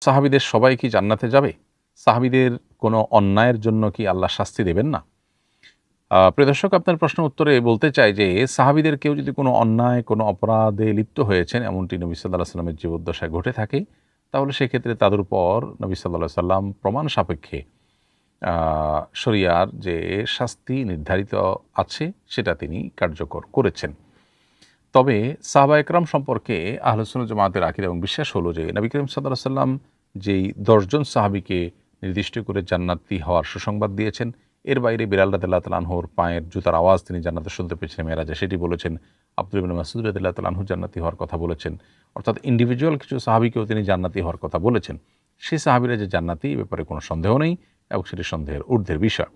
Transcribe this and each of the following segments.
সাহাবীদের সবাই কি জান্নাতে যাবে? সাহাবীদের কোনো অন্যায়ের জন্য কি আল্লাহ শাস্তি দেবেন না? প্রিয় দর্শক, আপনার প্রশ্নের উত্তরে বলতে চাই যে সাহাবীদের কেউ যদি কোনো অন্যায়, কোনো অপরাধে লিপ্ত হয়েছেন এমনটি নবী সাল্লাল্লাহু আলাইহি ওয়াসাল্লামের জীবদ্দশায় ঘটে থাকে, তাহলে সেক্ষেত্রে তাদের উপর নবী সাল্লাল্লাহু আলাইহি ওয়াসাল্লাম প্রমাণ সাপেক্ষে শরিয়ার যে শাস্তি নির্ধারিত আছে সেটা তিনি কার্যকর করেছেন। তবে সাহাবা একরাম সম্পর্কে আহলে সুন্নাত জামাতের আকীদা এবং বিশ্বাস হলো যে নবী করিম সাল্লাল্লাহু আলাইহি ওয়াসাল্লাম যেই ১০ জন সাহাবীকে নির্দিষ্ট করে জান্নাতি হওয়ার সুসংবাদ দিয়েছেন, এর বাইরে বিলাল রাদিয়াল্লাহু তাআলা আনহুর পায়ের জুতার আওয়াজ তিনি জান্নাতে শুনতে পেয়েছেন মেরাজে, সেটি বলেছেন। আব্দুল্লাহ ইবনে মাসউদ রাদিয়াল্লাহু তাআলা আনহু জান্নাতি হওয়ার কথা বলেছেন। অর্থাৎ ইন্ডিভিজুয়াল কিছু সাহাবীকেও তিনি জান্নাতি হওয়ার কথা বলেছেন। সেই সাহাবীরা যে জান্নাতি, এ ব্যাপারে কোনো সন্দেহ নেই এবং সেটি সন্দেহের ঊর্ধ্বের বিষয়।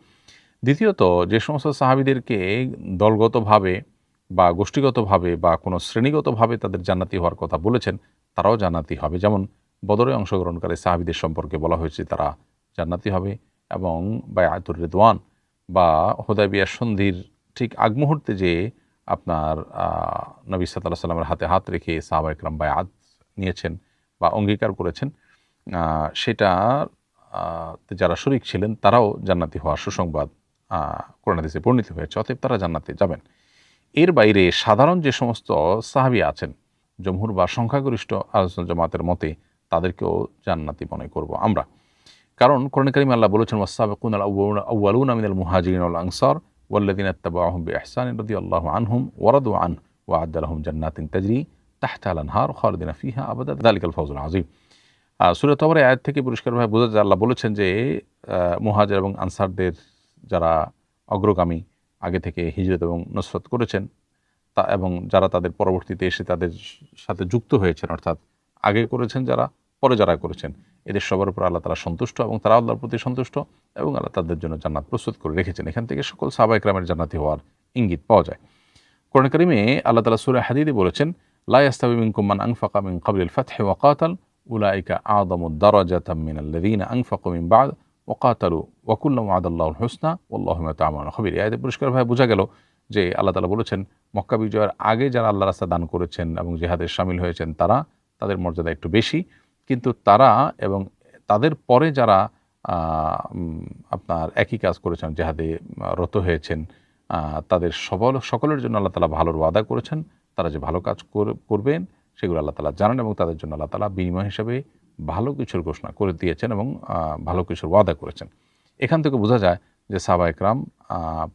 দ্বিতীয়ত, যে সমস্ত সাহাবীদেরকে দলগতভাবে বা গোষ্ঠীগতভাবে বা কোনো শ্রেণীগতভাবে তাদের জান্নাতি হওয়ার কথা বলেছেন, তারাও জান্নাতি হবে। যেমন বদরে অংশগ্রহণকারী সাহাবীদের সম্পর্কে বলা হয়েছে তারা জান্নাতি হবে, এবং বায়আতুর রিদওয়ান বা হুদায়বিয়া সন্ধির ঠিক আগ মুহূর্তে যে আপনার নবী সাল্লাল্লাহু আলাইহি ওয়াসাল্লামের হাতে হাত রেখে সাহাবা একরাম বায়আত নিয়েছেন বা অঙ্গীকার করেছেন, সেটা যারা শরীক ছিলেন তারাও জান্নাতি হওয়ার সুসংবাদ কোরআন হাদিসে বর্ণিত হয়েছে। অতএব তারা জান্নাতে যাবেন। এর বাইরে সাধারণ যে সমস্ত সাহাবী আছেন, জমহুর বা সংখ্যাগরিষ্ঠ আহলে সুন্নাত জামাতের মতে, তাদেরকেও জান্নাতি মনে করব আমরা। কারণ কোরআনে কারিমে আল্লাহ বলেছেন, ওয়াস-সাবিকুনাল আউয়ালুনা মিনাল মুহাজিরিন ওয়াল আনসার ওয়াল্লাযিনা ইত্তাবাউহুম বিইহসানিন রাদিয়াল্লাহু আনহুম ওয়া রাদু আনহু ওয়া আ'আদ্দা লাহুম জান্নাতিন তাজরি তাহতাহাল আনহার খালিদিনা ফিহা আবাদা যালিকাল ফাওজুল আযীম। সূরা তওবার আয়াত থেকে পরিষ্কারভাবে বোঝা যায়, আল্লাহ বলেছেন যে মুহাজির এবং আনসারদের যারা অগ্রগামী, আগে থেকে হিজরত এবং নসরত করেছেন, তা এবং যারা তাদের পরবর্তীতে এসে তাদের সাথে যুক্ত হয়েছেন, অর্থাৎ আগে করেছেন যারা, পরে যারা করেছেন, এদের সবার উপর আল্লাহ তাআলা সন্তুষ্ট এবং তারা আল্লাহর প্রতি সন্তুষ্ট এবং আল্লাহ তাদের জন্য জান্নাত প্রস্তুত করে রেখেছেন। এখান থেকে সকল সাহাবা একরামের জান্নাতি হওয়ার ইঙ্গিত পাওয়া যায়। কোরআন কারিমে আল্লাহ তাআলা সূরা হাদীদে বলেছেন, লা ইয়াস্তাবি মিনকুম মান আনফাকা মিন ক্বাবলিল ফাতহি ওয়া ক্বাতাল উলাইকা আ'যামু দারাজাতাম মিনাল্লাযীনা আনফাকু মিন বা'দ ওয়া ক্বাতালু ওয়া কুল্লান ওয়া'দাল্লাহুল হুসনা ওয়াল্লাহু বিমা তা'মালুনা খাবীর। এই আয়াতে পরিষ্কারভাবে বোঝা গেল যে আল্লাহ তাআলা বলেছেন, মক্কা বিজয়ের আগে যারা আল্লাহর রাস্তায় দান করেছেন এবং জিহাদে শামিল হয়েছেন, তাদের মর্যাদা একটু বেশি, কিন্তু তারা এবং তাদের পরে যারা আপনার একই কাজ করেছেন, জিহাদে রত হয়েছেন, তাদের সকলের জন্য আল্লাহ তাআলা ভালোর ওয়াদা করেছেন। তারা যে ভালো কাজ করবেন সেগুলো আল্লাহ তাআলা জানেন এবং তাদের জন্য আল্লাহ তাআলা বিনিময় হিসেবে ভালো কিছুর ঘোষণা করে দিয়েছেন এবং ভালো কিছুর ওয়াদা করেছেন। এখান থেকে বোঝা যায় যে সাহাবা একরাম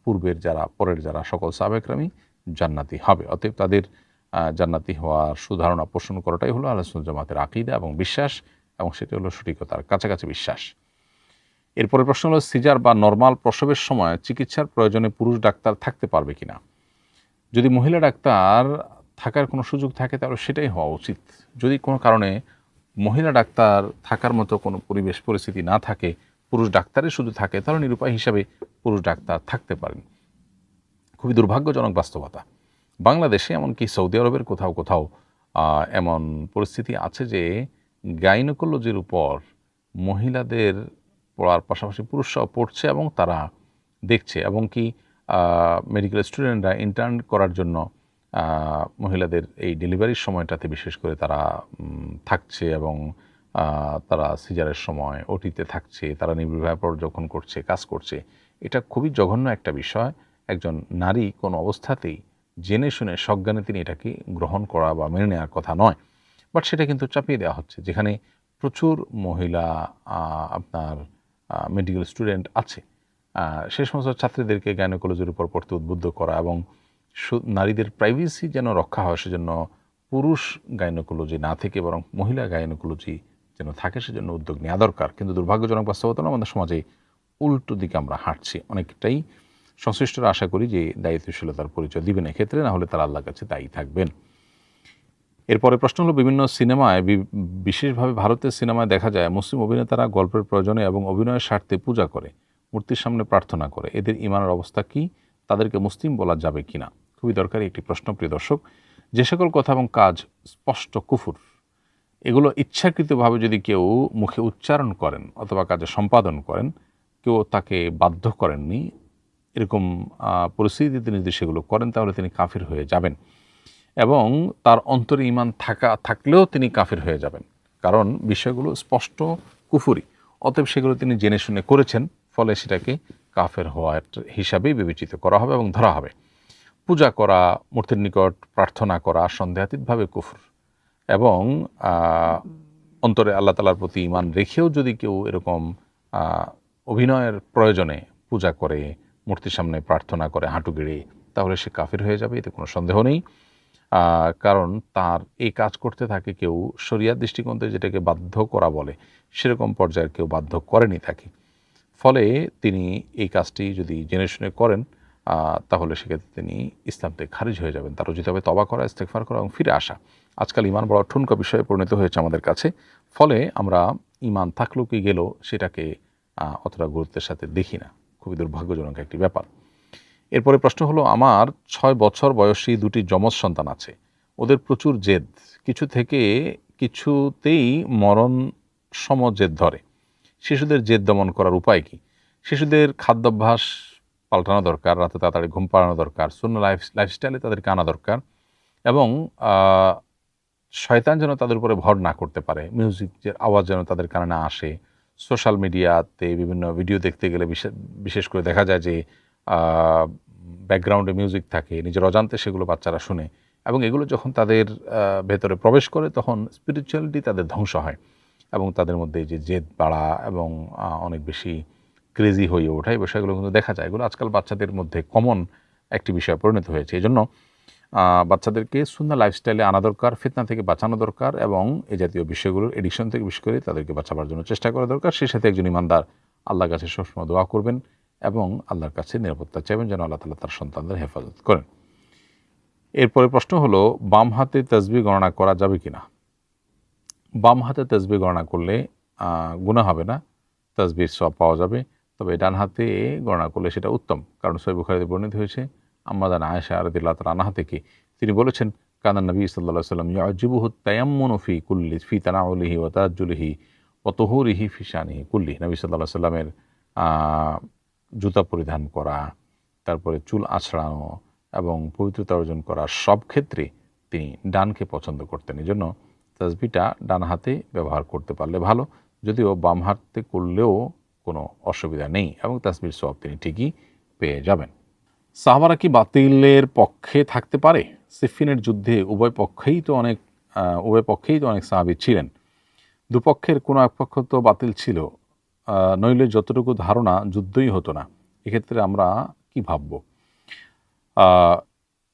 পূর্বের যারা, পরের যারা, সকল সাহাবা একরামই জান্নাতি হবে। অতএব তাদের জান্নাতি হওয়ার সুধারণা পোষণ করাটাই হলো আহলে সুন্নাত জামাতের আকীদা এবং বিশ্বাস, এবং সেটি হলো সঠিকতার কাছাকাছি বিশ্বাস। এরপরে প্রশ্ন হলো, সিজার বা নরমাল প্রসবের সময় চিকিৎসার প্রয়োজনে পুরুষ ডাক্তার থাকতে পারবে কিনা? যদি মহিলা ডাক্তার থাকার কোনো সুযোগ থাকে তাহলে সেটাই হওয়া উচিত। যদি কোনো কারণে মহিলা ডাক্তার থাকার মতো কোনো পরিবেশ পরিস্থিতি না থাকে, পুরুষ ডাক্তারই শুধু থাকে, তাহলে নিরুপায় হিসাবে পুরুষ ডাক্তার থাকতে পারেন। খুবই দুর্ভাগ্যজনক বাস্তবতা। বাংলাদেশে এমনকি সৌদি আরবের কোথাও কোথাও এমন পরিস্থিতি আছে যে গাইনোকোলজির উপর মহিলাদের পড়ার পাশাপাশি পুরুষরাও পড়ছে এবং তারা দেখছে, এবং কি মেডিকেল স্টুডেন্টরা ইন্টার্ন করার জন্য মহিলাদের এই ডেলিভারির সময়টাতে বিশেষ করে তারা থাকছে এবং তারা সিজারের সময় ওটিতে থাকছে, তারা নির্ভীকভাবে পর্যবেক্ষণ করছে, কাজ করছে। এটা খুবই জঘন্য একটা বিষয়। একজন নারী কোনো অবস্থাতেই জেনে শুনে সজ্ঞানে তিনি এটাকে গ্রহণ করা বা মেনে নেওয়ার কথা নয়, বাট সেটা কিন্তু চাপিয়ে দেওয়া হচ্ছে। যেখানে প্রচুর মহিলা আপনার মেডিকেল স্টুডেন্ট আছে, সে সমস্ত ছাত্রীদেরকে গাইনোকোলজির উপর পড়তে উদ্বুদ্ধ করা এবং নারীদের প্রাইভেসি যেন রক্ষা হয় সেজন্য পুরুষ গাইনোকোলজি না থেকে বরং মহিলা গাইনোকোলজি যেন থাকে সেজন্য উদ্যোগ নেওয়া দরকার। কিন্তু দুর্ভাগ্যজনক বাস্তবতা, আমাদের সমাজে উল্টো দিকে আমরা হাঁটছি। অনেকটাই সংশ্লিষ্টরা আশা করি যে দায়িত্বশীলতার পরিচয় দিবেন এক্ষেত্রে, না হলে তারা আল্লাহর কাছে দায়ী থাকবেন। এরপরে প্রশ্ন হলো, বিভিন্ন সিনেমায়, বিশেষভাবে ভারতের সিনেমায় দেখা যায় মুসলিম অভিনেতারা গল্পের প্রয়োজনে এবং অভিনয়ের স্বার্থে পূজা করে, মূর্তির সামনে প্রার্থনা করে। এদের ঈমানের অবস্থা কি? তাদেরকে মুসলিম বলা যাবে কিনা? খুবই দরকারি একটি প্রশ্ন প্রিয় দর্শক। যে সকল কথা এবং কাজ স্পষ্ট কুফর, এগুলো ইচ্ছাকৃতভাবে যদি কেউ মুখে উচ্চারণ করেন অথবা কাজে সম্পাদন করেন, কেউ তাকে বাধ্য করেননি, এরকম পরিস্থিতিতে তিনি যদি সেগুলো করেন তাহলে তিনি কাফির হয়ে যাবেন, এবং তার অন্তরে ঈমান থাকলেও তিনি কাফির হয়ে যাবেন। কারণ বিষয়গুলো স্পষ্ট কুফরি, অতএব সেগুলো তিনি জেনে শুনে করেছেন, ফলে সেটাকে কাফের হওয়ার হিসাবেই বিবেচিত করা হবে এবং ধরা হবে। পূজা করা, মূর্তির নিকট প্রার্থনা করা সন্দেহাতীতভাবে কুফর, এবং অন্তরে আল্লাহ তালার প্রতি ঈমান রেখেও যদি কেউ এরকম অভিনয়ের প্রয়োজনে পূজা করে, মূর্তির সামনে প্রার্থনা করে হাঁটু গেড়ে, তাহলে সে কাফির হয়ে যাবে, এতে কোনো সন্দেহ নেই। কারণ তার এই কাজ করতে থাকে কেউ শরিয়ার দৃষ্টিকোণ থেকে যেটাকে বাধ্য করা বলে, সেরকম পর্যায়ের কেউ বাধ্য করেনি তাকে। ফলে তিনি এই কাজটি যদি জেনে শুনে করেন, তাহলে সেক্ষেত্রে তিনি ইসলাম থেকে খারিজ হয়ে যাবেন। তার উচিত হবে তওবা করা, ইস্তেগফার করা এবং ফিরে আসা। আজকাল ঈমান বড় ঠুনকা বিষয়ে পরিণত হয়েছে আমাদের কাছে, ফলে আমরা ঈমান থাকলো কি গেল সেটাকে অতটা গুরুত্বের সাথে দেখি না। খুবই দুর্ভাগ্যজনক একটি ব্যাপার। এরপরে প্রশ্ন হলো, আমার 6 বছর বয়সী 2টি যমজ সন্তান আছে। ওদের প্রচুর জেদ, কিছু থেকে কিছুতেই মরণ সম জেদ ধরে। শিশুদের জেদ দমন করার উপায় কি? শিশুদের খাদ্যাভ্যাস পাল্টানো দরকার, রাতে তাড়াতাড়ি ঘুম পাড়ানো দরকার, শূন্য লাইফস্টাইলে তাদেরকে আনা দরকার, এবং শয়তান যেন তাদের উপরে ভর না করতে পারে, মিউজিকের আওয়াজ যেন তাদের কানে না আসে। সোশ্যাল মিডিয়াতে বিভিন্ন ভিডিও দেখতে গেলে বিশেষ করে দেখা যায় যে ব্যাকগ্রাউন্ডে মিউজিক থাকে, নিজের অজান্তে সেগুলো বাচ্চারা শুনে, এবং এগুলো যখন তাদের ভেতরে প্রবেশ করে তখন স্পিরিচুয়ালিটি তাদের ধ্বংস হয়, এবং তাদের মধ্যে যে জেদ বাড়া এবং অনেক বেশি ক্রেজি হয়ে ওঠা, এই বিষয়গুলো কিন্তু দেখা যায়। এগুলো আজকাল বাচ্চাদের মধ্যে কমন একটি বিষয় পরিণত হয়েছে। এই জন্য বাচ্চাদেরকে সুন্নাহ লাইফস্টাইলে আনা দরকার, ফিতনা থেকে বাঁচানো দরকার, এবং এই জাতীয় বিষয়গুলোর এডিকশন থেকে বিশেষ করে তাদেরকে বাঁচাবার জন্য চেষ্টা করা দরকার। সেই সাথে একজন ইমানদার আল্লাহর কাছে সবসময় দোয়া করবেন এবং আল্লাহর কাছে নিরাপত্তা চাইবেন যেন আল্লাহ তাআলা তার সন্তানদের হেফাজত করেন। এরপরে প্রশ্ন হলো, বাম হাতে তাসবিহ গণনা করা যাবে কিনা? বাম হাতে তাসবিহ গণনা করলে গুনাহ হবে না, তাসবিহর সওয়াব পাওয়া যাবে। তবে ডান হাতে গণনা করলে সেটা উত্তম, কারণ সহিহ বুখারীতে বর্ণিত হয়েছে আম্মা জান আয়েশা রাদিয়াল্লাহু তাআলা আনহা থেকে, তিনি বলেছেন, কানা নবী সাল্লাল্লাহু আলাইহি ওয়াসাল্লাম ইয়াজিবুহু তায়াম্মুনু ফি কুল্লি ফি তানাউলিহি ওয়া তাআজ্জুলিহি ওয়া তুহুরিহি ফি শানিহি কুল্লি। নবী সাল্লাল্লাহু আলাইহি ওয়াসাল্লামের জুতা পরিধান করা, তারপরে চুল আঁচড়ানো এবং পবিত্রতা অর্জন করা, সব ক্ষেত্রে তিনি ডানকে পছন্দ করতেন। এই জন্য তাসবিহটা ডান হাতে ব্যবহার করতে পারলে ভালো, যদিও বাম হাতে করলেও কোনো অসুবিধা নেই, এবং তাসবিহর সওয়াব তিনি ঠিকই পেয়ে যাবেন। সাহাবারা কি বাতিলের পক্ষে থাকতে পারে? সিফিনের যুদ্ধে উভয় পক্ষেই তো অনেক সাহাবী ছিলেন। দুপক্ষের কোনো এক পক্ষ তো বাতিল ছিল, নইলে যতটুকু ধারণা যুদ্ধই হতো না। এক্ষেত্রে আমরা কি ভাবব?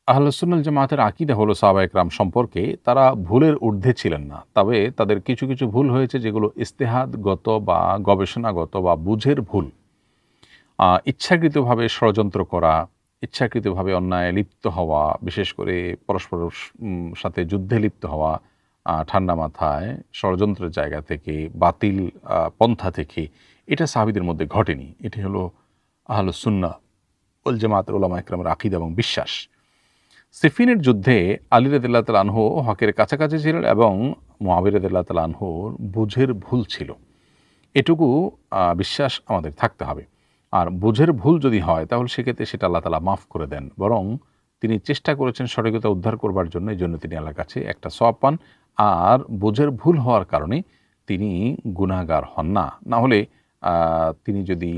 আহলে সুন্নাত জামাতের আকীদা হলো সাহাবা একরাম সম্পর্কে তারা ভুলের ঊর্ধ্বে ছিলেন না, তবে তাদের কিছু কিছু ভুল হয়েছে যেগুলো ইজতিহাদগত বা গবেষণাগত বা বুঝের ভুল। ইচ্ছাকৃতভাবে ষড়যন্ত্র করা, ইচ্ছাকৃতভাবে অন্যায় লিপ্ত হওয়া, বিশেষ করে পরস্পর সাথে যুদ্ধে লিপ্ত হওয়া, ঠান্ডা মাথায় ষড়যন্ত্রের জায়গা থেকে, বাতিল পন্থা থেকে, এটা সাহাবীদের মধ্যে ঘটেনি। এটি হলো আহলুস সুন্নাহ ওয়াল জামাতের উলামা একরামের আকীদা এবং বিশ্বাস। সিফিনের যুদ্ধে আলী রাদিয়াল্লাহু তাআলা আনহু হকের কাছাকাছি ছিলেন এবং মুআবিয়া রাদিয়াল্লাহু তাআলা আনহুর বুঝের ভুল ছিল, এটুকু বিশ্বাস আমাদের থাকতে হবে। আর বুঝের ভুল যদি হয় তাহলে সেক্ষেত্রে সেটা আল্লাহ তাআলা মাফ করে দেন, বরং তিনি চেষ্টা করেছেন সঠিকতা উদ্ধার করবার জন্য, এই জন্য তিনি আল্লাহর কাছে একটা সওয়াব পান। আর বুঝের ভুল হওয়ার কারণে তিনি গুনাহগার হন না। না হলে তিনি যদি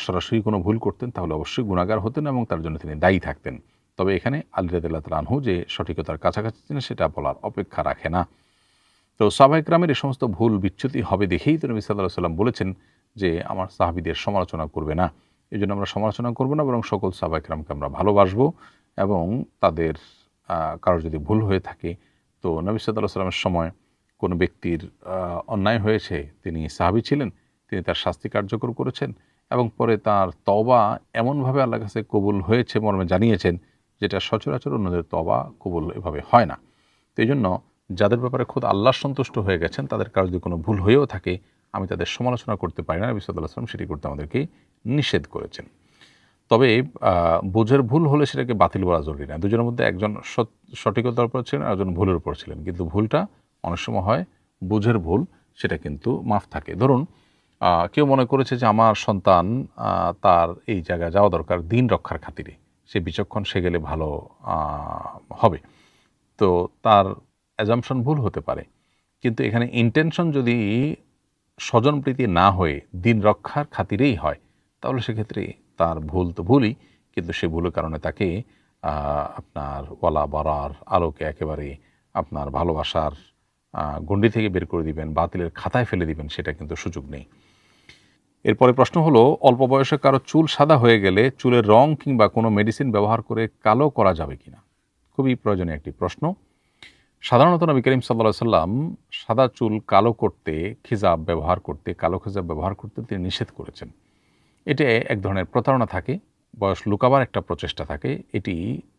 সরাসরি কোনো ভুল করতেন তাহলে অবশ্যই গুনাহগার হতেন এবং তার জন্য তিনি দায়ী থাকতেন। তবে এখানে আলী রাদিয়াল্লাহু তাআলা আনহু যে সঠিকতার কাছাকাছি ছিলেন সেটা বলার অপেক্ষা রাখে না। তো সাহাবা একরামের এই সমস্ত ভুল বিচ্যুতি হবে দেখেই তো নবী সাল্লাল্লাহু আলাইহি ওয়াসাল্লাম বলেছেন যে আমার সাহাবীদের সমালোচনা করবে না। এই জন্য আমরা সমালোচনা করব না, বরং সকল সাহাবা একরামকে আমরা ভালোবাসবো, এবং তাদের কারোর যদি ভুল হয়ে থাকে, তো নবী সাল্লাল্লাহু আলাইহি ওয়াসাল্লামের সময় কোনো ব্যক্তির অন্যায় হয়েছে, তিনি সাহাবী ছিলেন, তিনি তার শাস্তি কার্যকর করেছেন, এবং পরে তার তওবা এমনভাবে আল্লাহর কাছে কবুল হয়েছে মর্মে জানিয়েছেন, যেটা সচরাচর অন্যদের তওবা কবুল এভাবে হয় না। তো এই জন্য যাদের ব্যাপারে খোদ আল্লাহ সন্তুষ্ট হয়ে গেছেন, তাদের কারো যদি কোনো ভুল হয়েও থাকে, আমি তাদের সমালোচনা করতে পারি না। নবী সাল্লাল্লাহু আলাইহি ওয়াসাল্লাম সেটি করতে আমাদেরকে নিষেধ করেছেন। তবে বুঝের ভুল হলে সেটাকে বাতিল বলা জরুরি না। দুজনের মধ্যে একজন সঠিকতার উপর ছিলেন, আর একজন ভুলের উপর ছিলেন, কিন্তু ভুলটা অনেক সময় হয় বুঝের ভুল, সেটা কিন্তু মাফ থাকে। ধরুন কেউ মনে করেছে যে আমার সন্তান তার এই জায়গায় যাওয়া দরকার দিন রক্ষার খাতিরে, সে বিচক্ষণ, সে গেলে ভালো হবে, তো তার অ্যাজাম্পশন ভুল হতে পারে। কিন্তু এখানে ইন্টেনশন যদি স্বজনপ্রীতি না হয়ে দিন রক্ষার খাতিরেই হয়, তাহলে সেক্ষেত্রে তার ভুল তো ভুলই, কিন্তু সে ভুলের কারণে তাকে আপনার ওয়ালা বারার আলোকে একেবারে আপনার ভালোবাসার গণ্ডি থেকে বের করে দিবেন, বাতিলের খাতায় ফেলে দিবেন, সেটা কিন্তু সুযোগ নেই। এরপরে প্রশ্ন হলো, অল্প বয়সে কারো চুল সাদা হয়ে গেলে চুলের রং কিংবা কোনো মেডিসিন ব্যবহার করে কালো করা যাবে কিনা? খুবই প্রয়োজনীয় একটি প্রশ্ন। সাধারণত নবী করিম সাল্লাল্লাহু আলাইহি সাল্লাম সাদা চুল কালো করতে, খিজাব ব্যবহার করতে, কালো খিজাব ব্যবহার করতে তিনি নিষেধ করেছেন। এতে এক ধরনের প্রতারণা থাকে, বয়স লুকাবার একটা প্রচেষ্টা থাকে, এটি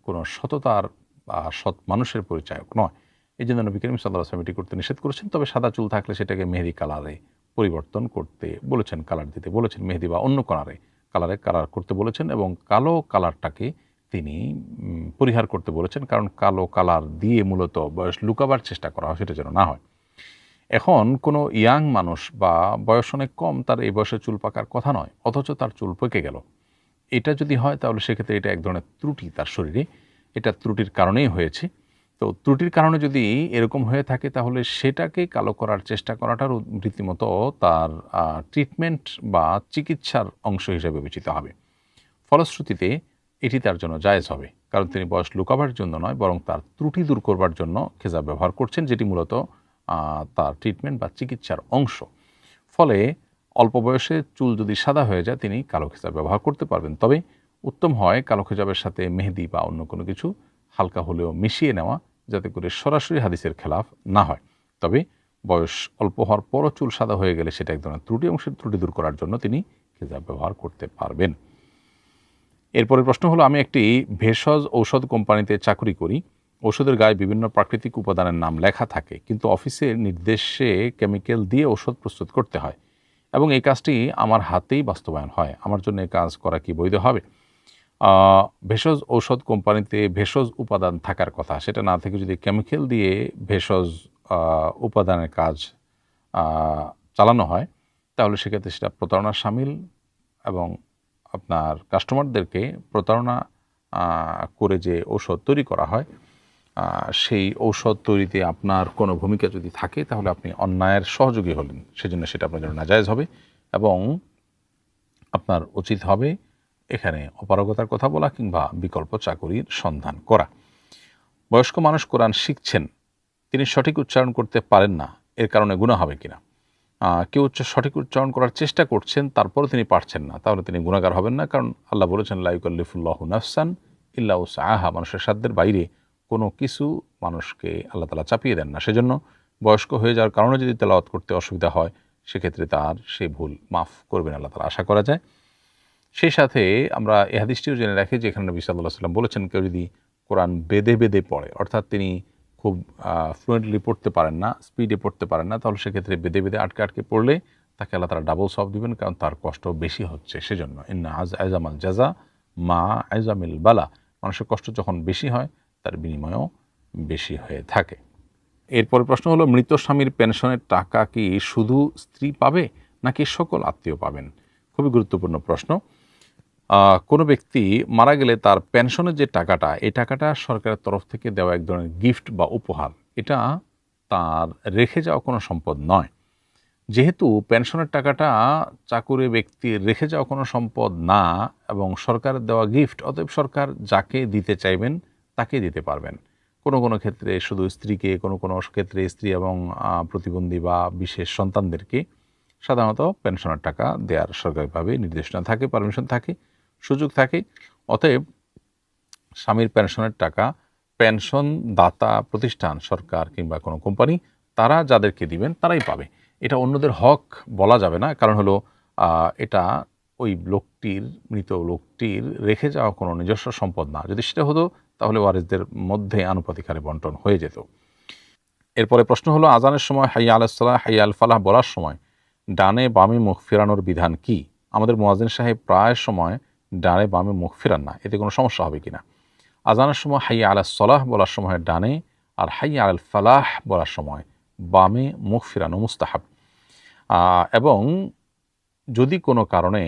কোনো সততার বা সৎ মানুষের পরিচায়ক নয়। এই জন্য নবী করিম সাল্লাল্লাহু আলাইহি ওয়াসাল্লাম এটি করতে নিষেধ করেছেন। তবে সাদা চুল থাকলে সেটাকে মেহেদি কালারে পরিবর্তন করতে বলেছেন, কালার দিতে বলেছেন, মেহেদি বা অন্য কালার করতে বলেছেন, এবং কালো কালারটাকে তিনি পরিহার করতে বলেছেন, কারণ কালো কালার দিয়ে মূলত বয়স লুকাবার চেষ্টা করা হয়, সেটা যেন না হয়। এখন কোনো ইয়াং মানুষ বা বয়স অনেক কম, তার এই বয়সে চুল পাকার কথা নয়, অথচ তার চুল পেকে গেল, এটা যদি হয় তাহলে সেক্ষেত্রে এটা এক ধরনের ত্রুটি তার শরীরে, এটা ত্রুটির কারণেই হয়েছে। তো ত্রুটির কারণে যদি এরকম হয়ে থাকে তাহলে সেটাকে কালো করার চেষ্টা করাটারও রীতিমতো তার ট্রিটমেন্ট বা চিকিৎসার অংশ হিসেবে বিবেচিত হবে। ফলশ্রুতিতে এটি তার জন্য জায়েজ হবে, কারণ তিনি বয়স লুকাবার জন্য নয়, বরং তার ত্রুটি দূর করবার জন্য খেজাব ব্যবহার করছেন, যেটি মূলত তার ট্রিটমেন্ট বা চিকিৎসার অংশ। ফলে অল্প বয়সে চুল যদি সাদা হয়ে যায় তিনি কালো খেজাব ব্যবহার করতে পারবেন। তবে উত্তম হয় কালো খেজাবের সাথে মেহেদি বা অন্য কোনো কিছু হালকা হলেও মিশিয়ে নেওয়া, যাতে করে সরাসরি হাদিসের খেলাফ না হয়। তবে বয়স অল্প হওয়ার পরও চুল সাদা হয়ে গেলে সেটা এক ধরনের ত্রুটি, অংশের ত্রুটি দূর করার জন্য তিনি খেজাব ব্যবহার করতে পারবেন। এরপরে প্রশ্ন হলো, আমি একটি ভেষজ ঔষধ কোম্পানিতে চাকরি করি। ওষুধের গায়ে বিভিন্ন প্রাকৃতিক উপাদানের নাম লেখা থাকে, কিন্তু অফিসের নির্দেশে কেমিক্যাল দিয়ে ওষুধ প্রস্তুত করতে হয় এবং এই কাজটি আমার হাতেই বাস্তবায়ন হয়। আমার জন্য এই কাজ করা কি বৈধ হবে? ভেষজ ঔষধ কোম্পানিতে ভেষজ উপাদান থাকার কথা, সেটা না থেকে যদি কেমিক্যাল দিয়ে ভেষজ উপাদানের কাজ চালানো হয়, তাহলে সেক্ষেত্রে সেটা প্রতারণার শামিল, এবং আপনার কাস্টমারদেরকে প্রতারণা করে যে ঔষধ তৈরি করা হয়, সেই ঔষধ তৈরিতে আপনার কোনো ভূমিকা যদি থাকে তাহলে আপনি অন্যায়ের সহযোগী হলেন, সেজন্য সেটা আপনার জন্য নাজায়েজ হবে এবং আপনার উচিত হবে এখানে অপারগতার কথা বলা কিংবা বিকল্প চাকরির সন্ধান করা। বয়স্ক মানুষ কোরআন শিখছেন, তিনি সঠিক উচ্চারণ করতে পারেন না, এর কারণে গুনাহ হবে কিনা? কেউ সঠিক উচ্চারণ করার চেষ্টা করছেন তারপরে তিনি পারছেন না, তাহলে তিনি গুনাহগার হবেন না, কারণ আল্লাহ বলেছেন লা ইউকাল্লিফুল্লাহু নাফসান ইল্লা উসআহা, মানুষের সাধ্যের বাইরে কোনো কিছু মানুষকে আল্লাহ তাআলা চাপিয়ে দেন না। সেজন্য বয়স্ক হয়ে যাওয়ার কারণে যদি তেলাওয়াত করতে অসুবিধা হয়, সেক্ষেত্রে তার সেই ভুল মাফ করবেন আল্লাহ তাআলা, আশা করা যায়। সেই সাথে আমরা এই হাদিসটিও জেনে রাখি যে এখানে নবী সাল্লাল্লাহু আলাইহি ওয়াসাল্লাম বলেছেন, কেউ যদি কোরআন বেদে বেদে পড়ে, অর্থাৎ তিনি খুব ফ্লুয়েন্টলি পড়তে পারেন না, স্পিডে পড়তে পারেন না, তাহলে সেক্ষেত্রে বেদে বেদে আটকে আটকে পড়লে তাকে আল্লাহ তাআলা ডাবল সওয়াব দিবেন, কারণ তার কষ্ট বেশি হচ্ছে। সেজন্য ইন্না আযআমাল জাযা মা আযআমিল বালা, মানুষের কষ্ট যখন বেশি হয় তার বিনিময়ও বেশি হয়ে থাকে। এরপরে প্রশ্ন হলো, মৃত স্বামীর পেনশনের টাকা কি শুধু স্ত্রী পাবে নাকি সকল আত্মীয় পাবেন? খুবই গুরুত্বপূর্ণ প্রশ্ন। কোনো ব্যক্তি মারা গেলে তার পেনশনের যে টাকাটা, এই টাকাটা সরকারের তরফ থেকে দেওয়া এক ধরনের গিফট বা উপহার, এটা তার রেখে যাওয়া কোনো সম্পদ নয়। যেহেতু পেনশনের টাকাটা চাকুরে ব্যক্তির রেখে যাওয়া কোনো সম্পদ না এবং সরকারের দেওয়া গিফট, অতএব সরকার যাকে দিতে চাইবেন তাকে দিতে পারবেন। কোনো কোনো ক্ষেত্রে শুধু স্ত্রীকে, কোনো কোনো ক্ষেত্রে স্ত্রী এবং প্রতিবন্ধী বা বিশেষ সন্তানদেরকে সাধারণত পেনশনের টাকা দেওয়ার সরকারিভাবে নির্দেশনা থাকে, পারমিশন থাকে, সুযোগ থাকে। অতএব স্বামীর পেনশনের টাকা পেনশন দাতা প্রতিষ্ঠান, সরকার কিংবা কোনো কোম্পানি, তারা যাদেরকে দিবেন তারাই পাবে। এটা অন্যদের হক বলা যাবে না, কারণ হলো এটা ওই লোকটির, মৃত লোকটির রেখে যাওয়া কোনো নিজস্ব সম্পদ না। যদি সেটা হতো তাহলে ওয়ারিসদের মধ্যে আনুপাতিক হারে বন্টন হয়ে যেত। এরপরে প্রশ্ন হলো, আজানের সময় হাইয়া আলাস সালাহ হাইয়া আল ফালাহ বলার সময় ডানে বামে মুখ ফেরানোর বিধান কি? আমাদের মুয়াজ্জিন সাহেব প্রায় সময় ডানে বামে মুখ ফেরান না, এতে কোনো সমস্যা হবে কিনা? আজানের সময় হাইয়া আলাস সালাহ বলার সময় ডানে, আর হাইয়া আল ফালাহ বলার সময় বামে মুখ ফেরানো মুস্তাহাব। এবং যদি কোনো কারণে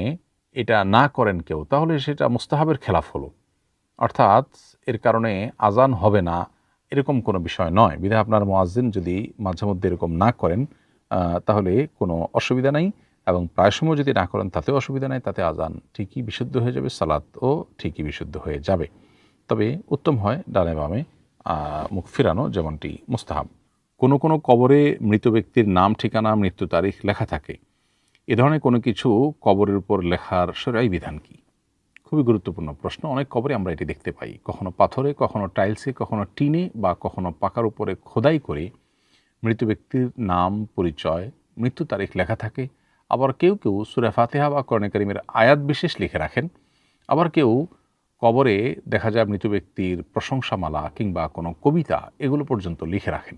এটা না করেন কেউ, তাহলে সেটা মুস্তাহাবের খেলাফ হলো, অর্থাৎ এর কারণে আজান হবে না এরকম কোনো বিষয় নয়। বিধায় আপনার মুয়াজ্জিন যদি মাঝে মধ্যে এরকম না করেন তাহলে কোনো অসুবিধা নাই, এবং প্রায় সময় যদি না করেন তাতেও অসুবিধা নাই, তাতে আজান ঠিকই বিশুদ্ধ হয়ে যাবে, সালাতও ঠিকই বিশুদ্ধ হয়ে যাবে। তবে উত্তম হয় ডানে বামে মুখ ফিরানো, যেমনটি মুস্তাহাব। কোনো কোনো কবরে মৃত ব্যক্তির নাম, ঠিকানা, মৃত্যু তারিখ লেখা থাকে। এ ধরনের কোনো কিছু কবরের উপর লেখার শরঈ বিধান কি? খুবই গুরুত্বপূর্ণ প্রশ্ন। অনেক কবরে আমরা এটি দেখতে পাই, কখনো পাথরে, কখনো টাইলসে, কখনো টিনে বা কখনো পাকার উপরে খোদাই করে মৃত ব্যক্তির নাম, পরিচয়, মৃত্যু তারিখ লেখা থাকে। আবার কেউ কেউ সূরা ফাতিহা বা কোরআনে কারীমের আয়াত বিশেষ লিখে রাখেন। আবার কেউ কবরে দেখা যায় মৃত ব্যক্তির প্রশংসামালা কিংবা কোনো কবিতা এগুলো পর্যন্ত লিখে রাখেন।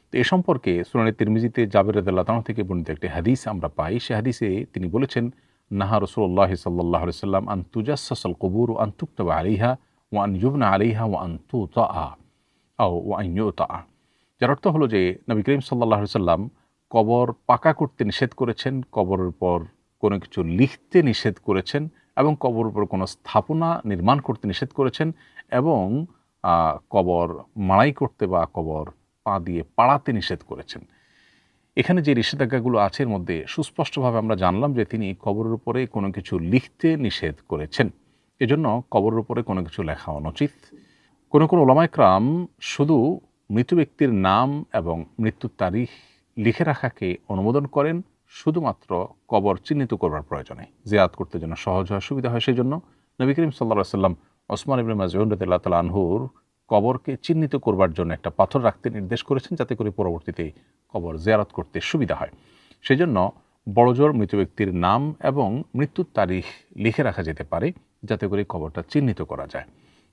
তো এ সম্পর্কে সুনানে তিরমিজিতে জাবের রাদিয়াল্লাহু তাআলা থেকে বর্ণিত একটি হাদিস আমরা পাই। সে হাদিসে তিনি বলেছেন, নাহা রাসূলুল্লাহ সাল্লাল্লাহু আলাইহি ওয়াসাল্লাম আন তুজাসসাসাল কুবুর ওয়া আন তুকতাবা আলাইহা ওয়া আন ইউবনা আলাইহা ওয়া আন তুতাআ ওয়া আন ইউতাআ। যার অর্থ হলো যে নবী করিম সাল্লাল্লাহু আলাইহি ওয়াসাল্লাম কবর পাকা করতে নিষেধ করেছেন, কবরের উপর কোনো কিছু লিখতে নিষেধ করেছেন, এবং কবরের উপর কোনো স্থাপনা নির্মাণ করতে নিষেধ করেছেন, এবং কবর মাড়াই করতে বা কবর পা দিয়ে পাড়াতে নিষেধ করেছেন। এখানে যে নিষেধাজ্ঞাগুলো আছে এর মধ্যে সুস্পষ্টভাবে আমরা জানলাম যে তিনি কবরের উপরে কোনো কিছু লিখতে নিষেধ করেছেন। এজন্য কবরের উপরে কোনো কিছু লেখা অনুচিত। কোনো কোনো উলামায়ে কেরাম শুধু মৃত ব্যক্তির নাম এবং মৃত্যুর তারিখ লিখে রাখাকে অনুমোদন করেন শুধুমাত্র কবর চিহ্নিত করবার প্রয়োজনে, জিয়ারত করতে যেন সহজ হয়, সুবিধা হয়। সেই জন্য নবী করিম সাল্লাল্লাহু আলাইহি ওয়াসাল্লাম ওসমান ইবনে মাযউন রাদিয়াল্লাহু তাআলা আনহুর কবরকে চিহ্নিত করবার জন্য একটা পাথর রাখতে নির্দেশ করেছেন, যাতে করে পরবর্তীতে কবর জিয়ারত করতে সুবিধা হয়। সেই জন্য বড়জোর মৃত ব্যক্তির নাম এবং মৃত্যুর তারিখ লিখে রাখা যেতে পারে, যাতে করে কবরটা চিহ্নিত করা যায়।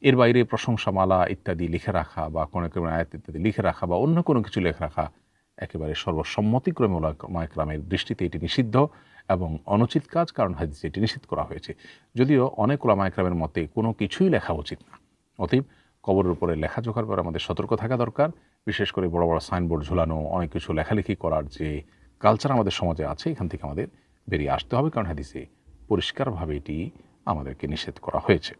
এর বাইরে প্রশংসামালা ইত্যাদি লিখে রাখা বা কোনো আয়াত ইত্যাদি লিখে রাখা বা অন্য কোনো কিছু লিখে রাখা একেবারে সর্বসম্মতিক্রমে উলামায়ে কেরামের দৃষ্টিতে এটি নিষিদ্ধ এবং অনুচিত কাজ, কারণ হাদিসে এটি নিষিদ্ধ করা হয়েছে। যদিও অনেক উলামায়ে কেরামের মতে কোনো কিছুই লেখা উচিত না। অতএব কবরের উপরে লেখাজোখার পরে আমাদের সতর্ক থাকা দরকার। বিশেষ করে বড় বড় সাইনবোর্ড ঝুলানো, অনেক কিছু লেখালেখি করার যে কালচার আমাদের সমাজে আছে, এখান থেকে আমাদের বেরিয়ে আসতে হবে, কারণ হাদিসে পরিষ্কারভাবে এটি আমাদেরকে নিষেধ করা হয়েছে।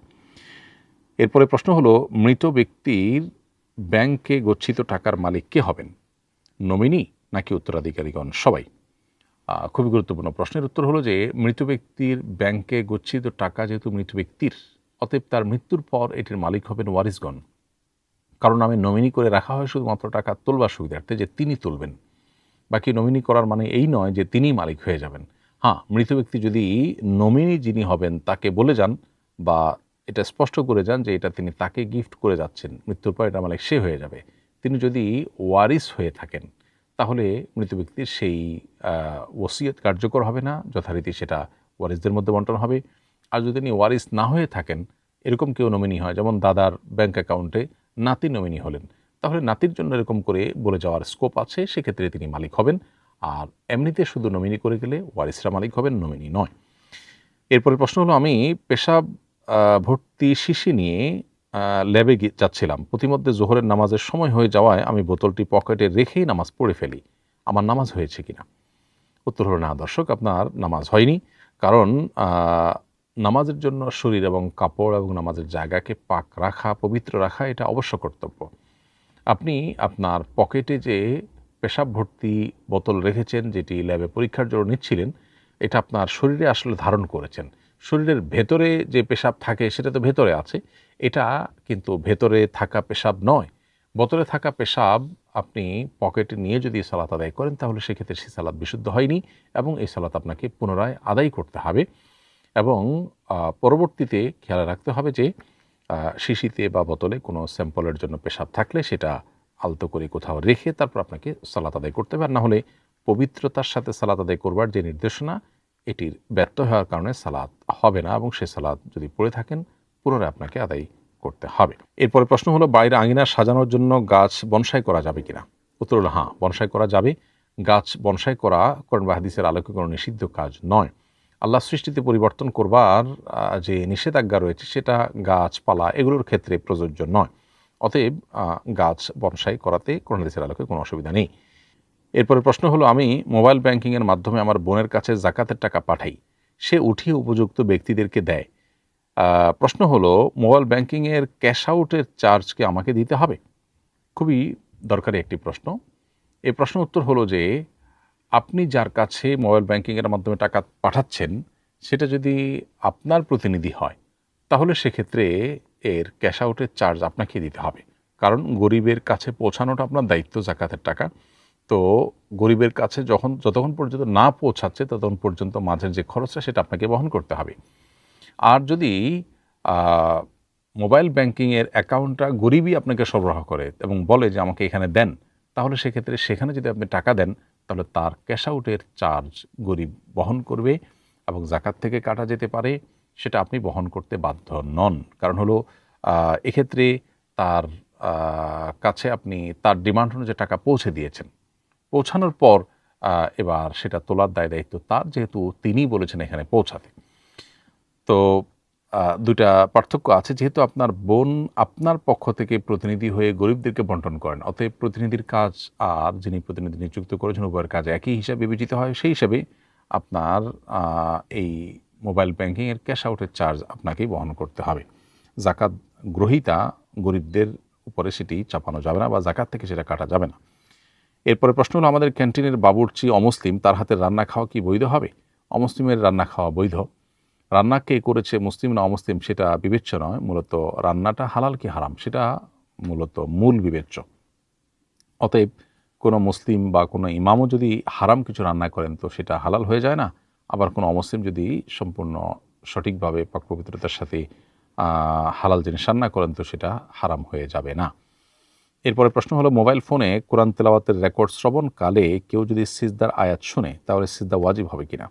এরপরে প্রশ্ন হলো, মৃত ব্যক্তির ব্যাংকে গচ্ছিত টাকার মালিক কে হবেন? নমিনি নাকি উত্তরাধিকারীগণ সবাই? খুবই গুরুত্বপূর্ণ প্রশ্নের উত্তর হলো যে মৃত ব্যক্তির ব্যাংকে গচ্ছিত টাকা যেহেতু মৃত ব্যক্তির, অতএব তার মৃত্যুর পর এটির মালিক হবেন ওয়ারিসগণ। কারণ নামে নমিনি করে রাখা হয় শুধুমাত্র টাকা তোলবার সুবিধার্থে, যে তিনি তুলবেন। বাকি নমিনি করার মানে এই নয় যে তিনিই মালিক হয়ে যাবেন। হ্যাঁ, মৃত ব্যক্তি যদি নমিনি যিনি হবেন তাকে বলে যান বা এটা স্পষ্ট করে যান যে এটা তিনি তাকে গিফট করে যাচ্ছেন, মৃত্যুর পর এটা মালিক সে হয়ে যাবে। তিনি যদি ওয়ারিস হয়ে থাকেন তাহলে মৃত ব্যক্তির সেই ওসিয়ত কার্যকর হবে না, যথারীতি সেটা ওয়ারিসদের মধ্যে বন্টন হবে। আর যদি তিনি ওয়ারিস না হয়ে থাকেন, এরকম কেউ নমিনি হয়, যেমন দাদার ব্যাংক অ্যাকাউন্টে নাতি নমিনি হলেন, তাহলে নাতির জন্য এরকম করে বলে যাওয়ার স্কোপ আছে, সেক্ষেত্রে তিনি মালিক হবেন। আর এমনিতে শুধু নমিনি করে গেলে ওয়ারিসরা মালিক হবেন, নমিনি নয়। এরপরে প্রশ্ন হলো, আমি পেশাব ভর্তি শিশি নিয়ে ল্যাবে যাচ্ছিলাম, প্রতিমধ্যে জোহরের নামাজের সময় হয়ে যাওয়ায় আমি বোতলটি পকেটে রেখেই নামাজ পড়ে ফেলি, আমার নামাজ হয়েছে কিনা? উত্তর হলো না দর্শক, আপনার নামাজ হয়নি। কারণ নামাজের জন্য শরীর এবং কাপড় এবং নামাজের জায়গাকে পাক রাখা, পবিত্র রাখা, এটা অবশ্য কর্তব্য। আপনি আপনার পকেটে যে পেশাব ভর্তি বোতল রেখেছেন, যেটি ল্যাবে পরীক্ষার জন্য নিচ্ছিলেন, এটা আপনার শরীরে আসলে ধারণ করেছেন। শরীরের ভেতরে যে পেশাব থাকে সেটা তো ভেতরে আছে, এটা কিন্তু ভেতরে থাকা পেশাব নয়। বোতলে থাকা পেশাব আপনি পকেটে নিয়ে যদি সালাত আদায় করেন, তাহলে সেক্ষেত্রে সেই সালাত বিশুদ্ধ হয়নি এবং এই সালাত আপনাকে পুনরায় আদায় করতে হবে। এবং পরবর্তীতে খেয়াল রাখতে হবে যে শিশিতে বা বোতলে কোনো স্যাম্পলের জন্য পেশাব থাকলে সেটা আলতো করে কোথাও রেখে তারপর আপনাকে সালাত আদায় করতে হবে। আর না হলে পবিত্রতার সাথে সালাত আদায় করবার যে নির্দেশনা, এটির ব্যর্থ হওয়ার কারণে সালাত হবে না এবং সে সালাত যদি পড়ে থাকেন পুনরায় আপনাকে আদায় করতে হবে। এরপরে প্রশ্ন হলো, বাইরে আঙিনা সাজানোর জন্য গাছ বনসাই করা যাবে কিনা? উত্তর হলো হ্যাঁ, বনসাই করা যাবে। গাছ বনসাই করা কোরআন বা হাদিসের আলোকে কোনো নিষিদ্ধ কাজ নয়। আল্লাহ সৃষ্টিতে পরিবর্তন করবার যে নিষেধাজ্ঞা রয়েছে সেটা গাছপালা এগুলোর ক্ষেত্রে প্রযোজ্য নয়। অতএব গাছ বনসাই করাতে কোরআন হাদিসের আলোকে কোনো অসুবিধা নেই। এরপরে প্রশ্ন হলো, আমি মোবাইল ব্যাংকিংয়ের মাধ্যমে আমার বোনের কাছে জাকাতের টাকা পাঠাই, সে উঠিয়ে উপযুক্ত ব্যক্তিদেরকে দেয়। প্রশ্ন হলো, মোবাইল ব্যাংকিংয়ের ক্যাশ আউটের চার্জ কি আমাকে দিতে হবে? খুবই দরকারি একটি প্রশ্ন। এই প্রশ্নের উত্তর হলো যে আপনি যার কাছে মোবাইল ব্যাংকিংয়ের মাধ্যমে টাকা পাঠাচ্ছেন সেটা যদি আপনার প্রতিনিধি হয় তাহলে সেক্ষেত্রে এর ক্যাশ আউটের চার্জ আপনাকে দিতে হবে, কারণ গরিবের কাছে পৌঁছানোটা আপনার দায়িত্ব জাকাতের টাকা। তো গরিবের কাছে যতক্ষণ পর্যন্ত না পৌঁছাচ্ছে ততক্ষণ পর্যন্ত মাঝের যে খরচটা সেটা আপনাকে বহন করতে হবে। আর যদি মোবাইল ব্যাংকিংয়ের অ্যাকাউন্টটা গরিবই আপনাকে সরবরাহ করে এবং বলে যে আমাকে এখানে দেন, তাহলে সেক্ষেত্রে সেখানে যদি আপনি টাকা দেন তাহলে তার ক্যাশ আউটের চার্জ গরিব বহন করবে এবং জাকাত থেকে কাটা যেতে পারে, সেটা আপনি বহন করতে বাধ্য নন। কারণ হলো এক্ষেত্রে তার কাছে আপনি তার ডিমান্ড অনুযায়ী টাকা পৌঁছে দিয়েছেন, পৌঁছানোর পর এবার সেটা তোলার দায়িত্ব তার, যেহেতু তিনি বলেছেন এখানে পৌঁছাতে। তো দুইটা পার্থক্য আছে। যেহেতু আপনার বোন আপনার পক্ষ থেকে প্রতিনিধি হয়ে গরিবদেরকে বন্টন করেন, অতএব প্রতিনিধির কাজ আর যিনি প্রতিনিধি নিযুক্ত করেছেন উভয়ের কাজ একই হিসাবে বিবেচিত হয়। সেই হিসাবে আপনার এই মোবাইল ব্যাংকিংয়ের ক্যাশ আউটের চার্জ আপনাকেই বহন করতে হবে। জাকাত গ্রহীতা গরিবদের উপরে সেটি চাপানো যাবে না বা জাকাত থেকে সেটা কাটা যাবে না। এরপরে প্রশ্ন হলো, আমাদের ক্যান্টিনের বাবুর্চি অমুসলিম, তার হাতের রান্না খাওয়া কি বৈধ হবে? অমুসলিমের রান্না খাওয়া বৈধ। রান্না কে করেছে, মুসলিম না অমুসলিম, সেটা বিবেচ্য নয়। মূলত রান্নাটা হালাল কি হারাম সেটা মূলত মূল বিবেচ্য। অতএব কোনো মুসলিম বা কোনো ইমামও যদি হারাম কিছু রান্না করেন তো সেটা হালাল হয়ে যায় না, আবার কোনো অমুসলিম যদি সম্পূর্ণ সঠিকভাবে পাক পবিত্রতার সাথে হালাল জিনিস রান্না করেন তো সেটা হারাম হয়ে যাবে না। এরপরে প্রশ্ন হলো, মোবাইল ফোনে কোরআন তেলাওয়াতের রেকর্ড শ্রবণকালে কেউ যদি সিজদার আয়াত শুনে তাহলে সিজদা ওয়াজিব হবে কিনা?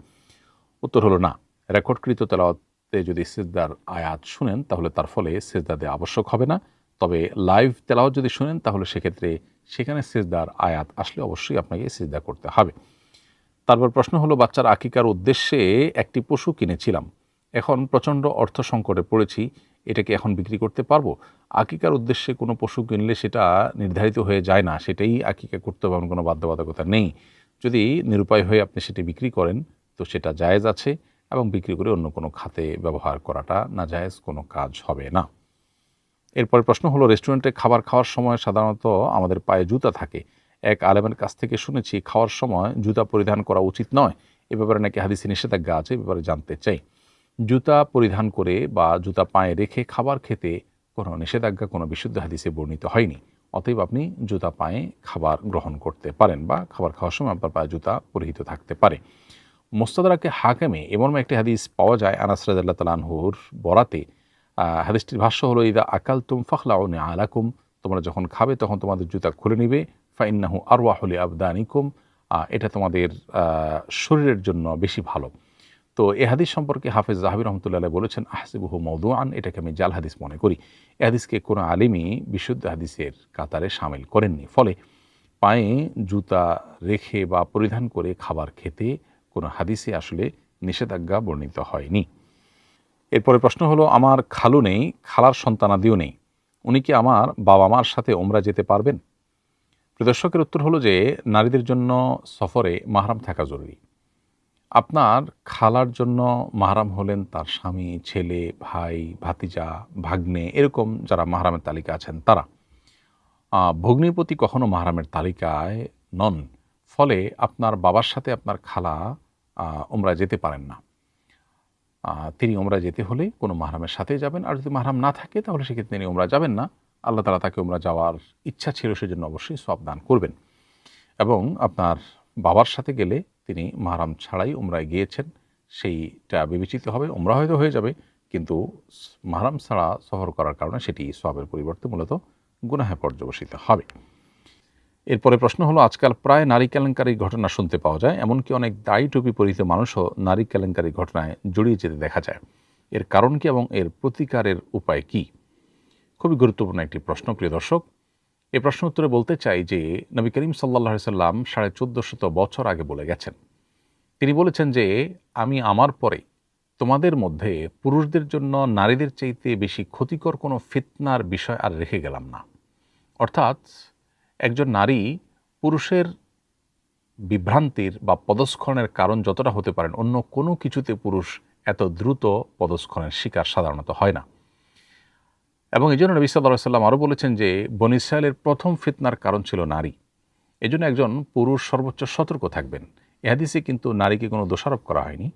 উত্তর হলো না। রেকর্ডকৃত তেলাওয়াতে যদি সিজদার আয়াত শুনেন তাহলে তার ফলে সিজদা দেওয়া আবশ্যক হবে না। তবে লাইভ তেলাওয়াত যদি শুনেন তাহলে সেক্ষেত্রে সেখানে সিজদার আয়াত আসলে অবশ্যই আপনাকে সিজদা করতে হবে। তারপর প্রশ্ন হলো, বাচ্চার আকিকার উদ্দেশ্যে একটি পশু কিনেছিলাম, এখন প্রচণ্ড অর্থ সংকটে পড়েছি, এটাকে এখন বিক্রি করতে পারবো? আকিকার উদ্দেশ্যে কোনো পশু কিনলে সেটা নির্ধারিত হয়ে যায় না, সেটাই আকিকা করতে হবে, এমন কোনো বাধ্যবাধকতা নেই। যদি নিরুপায় হয়ে আপনি সেটি বিক্রি করেন তো সেটা জায়েজ আছে, এবং বিক্রি করে অন্য কোনো খাতে ব্যবহার করাটা নাজায়েজ কোনো কাজ হবে না। এরপরে প্রশ্ন হলো, রেস্টুরেন্টে খাবার খাওয়ার সময় সাধারণত আমাদের পায়ে জুতা থাকে। এক আলেমের কাছ থেকে শুনেছি খাওয়ার সময় জুতা পরিধান করা উচিত নয়, এ ব্যাপারে নাকি হাদিসে নিষেধাজ্ঞা আছে, এ ব্যাপারে জানতে চাই। জুতা পরিধান করে বা জুতা পায়ে রেখে খাবার খেতে কোনো নিষেধাজ্ঞা কোনো বিশুদ্ধ হাদিসে বর্ণিত হয়নি। অতএব আপনি জুতা পায়ে খাবার গ্রহণ করতে পারেন বা খাবার খাওয়ার সময় আপনার পায়ে জুতা পরিহিত থাকতে পারে। মুস্তাদরাকে হাকেমে এমন একটি হাদিস পাওয়া যায় আনাস রাদিয়াল্লাহু তাআলা আনহুর বরাতে। হাদিসটির ভাষ্য হলো, ইদা আকালতুম ফাখলাউ নিআলাকুম, তোমরা যখন খাবে তখন তোমাদের জুতা খুলে নিবে, ফাইন্নাহু আরওয়াহু লিআবদানিকুম, এটা তোমাদের শরীরের জন্য বেশি ভালো। তো এ হাদিস সম্পর্কে হাফেজ যাহাবী রাহমাতুল্লাহ আলাইহি বলেছেন, আহসিবুহু মাওদুআন, এটাকে আমি জাল হাদিস মনে করি। এ হাদিসকে কোনো আলিমই বিশুদ্ধ হাদিসের কাতারে শামিল করেননি। ফলে পায়ে জুতা রেখে বা পরিধান করে খাবার খেতে কোনো হাদিসে আসলে নিষেধাজ্ঞা বর্ণিত হয়নি। এরপরে প্রশ্ন হলো, আমার খালু নেই, খালার সন্তানাদিও নেই, উনি কি আমার বাবা মার সাথে ওমরা যেতে পারবেন? প্রদর্শকের উত্তর হলো যে নারীদের জন্য সফরে মাহরাম থাকা জরুরি। আপনার খালার জন্য মাহরাম হলেন তার স্বামী, ছেলে, ভাই, ভাতিজা, ভাগ্নে, এরকম যারা মাহরামের তালিকা আছেন তারা। ভগ্নিপতি কখনো মাহরামের তালিকায় নন। ফলে আপনার বাবার সাথে আপনার খালা ওমরা যেতে পারেন না। তিনি ওমরা যেতে হলে কোনো মাহরামের সাথে যাবেন, আর যদি মাহরাম না থাকে তাহলে সেক্ষেত্রে তিনি ওমরা যাবেন না। আল্লাহ তাআলা তাকে ওমরা যাওয়ার ইচ্ছা ছিল, সেজন্য অবশ্যই সওয়াব দান করবেন। এবং আপনার বাবার সাথে গেলে তিনি মাহরাম ছাড়াই ওমরায় গিয়েছেন, সেইটা বিবেচিত হবে। ওমরা হয়তো হয়ে যাবে, কিন্তু মাহরাম ছাড়া সফর করার কারণে সেটি সওয়াবের পরিবর্তে মূলত গুনাহে পর্যবসিত হবে। এরপরে প্রশ্ন হলো, আজকাল প্রায় নারী কেলেঙ্কারির ঘটনা শুনতে পাওয়া যায়, এমনকি অনেক দায়ী টুপি পরিহিত মানুষও নারী কেলেঙ্কারির ঘটনায় জড়িয়ে যেতে দেখা যায়। এর কারণ কি এবং এর প্রতিকারের উপায় কি? খুবই গুরুত্বপূর্ণ একটি প্রশ্ন প্রিয় দর্শক। এই প্রশ্ন উত্তরে বলতে চাই যে নবী করিম সাল্লাল্লাহু আলাইহি সাল্লাম 1450 বছর আগে বলে গেছেন। তিনি বলেছেন যে আমি আমার পরে তোমাদের মধ্যে পুরুষদের জন্য নারীদের চাইতে বেশি ক্ষতিকর কোনো ফিতনার বিষয় আর রেখে গেলাম না। অর্থাৎ একজন নারী পুরুষের বিভ্রান্তির বা পদস্খলনের কারণ যতটা হতে পারেন, অন্য কোনো কিছুতে পুরুষ এত দ্রুত পদস্খলনের শিকার সাধারণত হয় না। এবং এই জন্য নবী সাল্লাল্লাহু আলাইহি ওয়াসাল্লাম আরও বলেছেন যে বনী ইসরায়েলের প্রথম ফিতনার কারণ ছিল নারী। এজন্য একজন পুরুষ সর্বোচ্চ সতর্ক থাকবেন। এ হাদিসে কিন্তু নারীকে কোনো দোষারোপ করা হয়নি,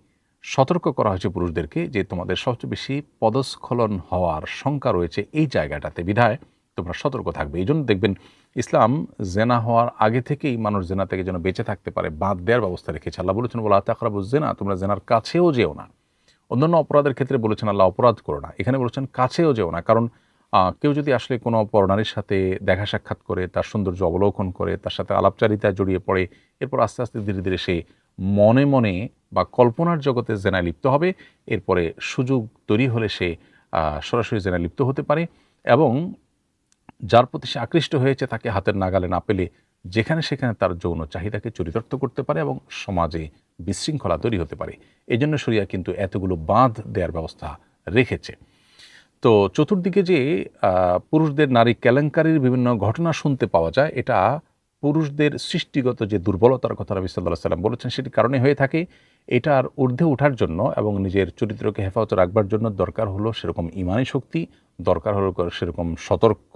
সতর্ক করা হয়েছে পুরুষদেরকে যে তোমাদের সবচেয়ে বেশি পদস্খলন হওয়ার শঙ্কা রয়েছে এই জায়গাটাতে, বিধায় তোমরা সতর্ক থাকবে। এই জন্য দেখবেন ইসলাম জেনা হওয়ার আগে থেকেই মানুষ জেনা থেকে যেন বেঁচে থাকতে পারে বাদ দেওয়ার ব্যবস্থা রেখেছে। আল্লাহ বলেছেন ওয়ালা তাকরাবুজ জিনা, তোমরা জেনার কাছেও যেও না। অন্যান্য অপরাধের ক্ষেত্রে বলেছেন আল্লাহ অপরাধ করো না, এখানে বলেছেন কাছেও যেও না। কারণ কেউ যদি আসলে কোনো পরনারীর সাথে দেখা সাক্ষাৎ করে, তার সৌন্দর্য অবলোকন করে, তার সাথে আলাপচারিতায় জড়িয়ে পড়ে, এরপর আস্তে আস্তে ধীরে ধীরে সে মনে মনে বা কল্পনার জগতে জেনায় লিপ্ত হবে, এরপরে সুযোগ তৈরি হলে সে সরাসরি জেনায় লিপ্ত হতে পারে, এবং যার প্রতি সে আকৃষ্ট হয়েছে তাকে হাতের নাগালে না পেলে যেখানে সেখানে তার যৌন চাহিদাকে চরিতার্থ করতে পারে এবং সমাজে বিশৃঙ্খলা তৈরি হতে পারে। এই জন্য শরিয়া কিন্তু এতগুলো বাঁধ দেওয়ার ব্যবস্থা রেখেছে। তো চতুর্দিকে যে পুরুষদের নারী কেলেঙ্কারির বিভিন্ন ঘটনা শুনতে পাওয়া যায়, এটা পুরুষদের সৃষ্টিগত যে দুর্বলতার কথা নবী সাল্লাল্লাহু আলাইহি ওয়াসাল্লাম বলেছেন সেটি কারণে হয়ে থাকে। এটার ঊর্ধ্বে ওঠার জন্য এবং নিজের চরিত্রকে হেফাজত রাখবার জন্য দরকার হলো সেরকম ঈমানী শক্তি, দরকার হলো সেরকম সতর্ক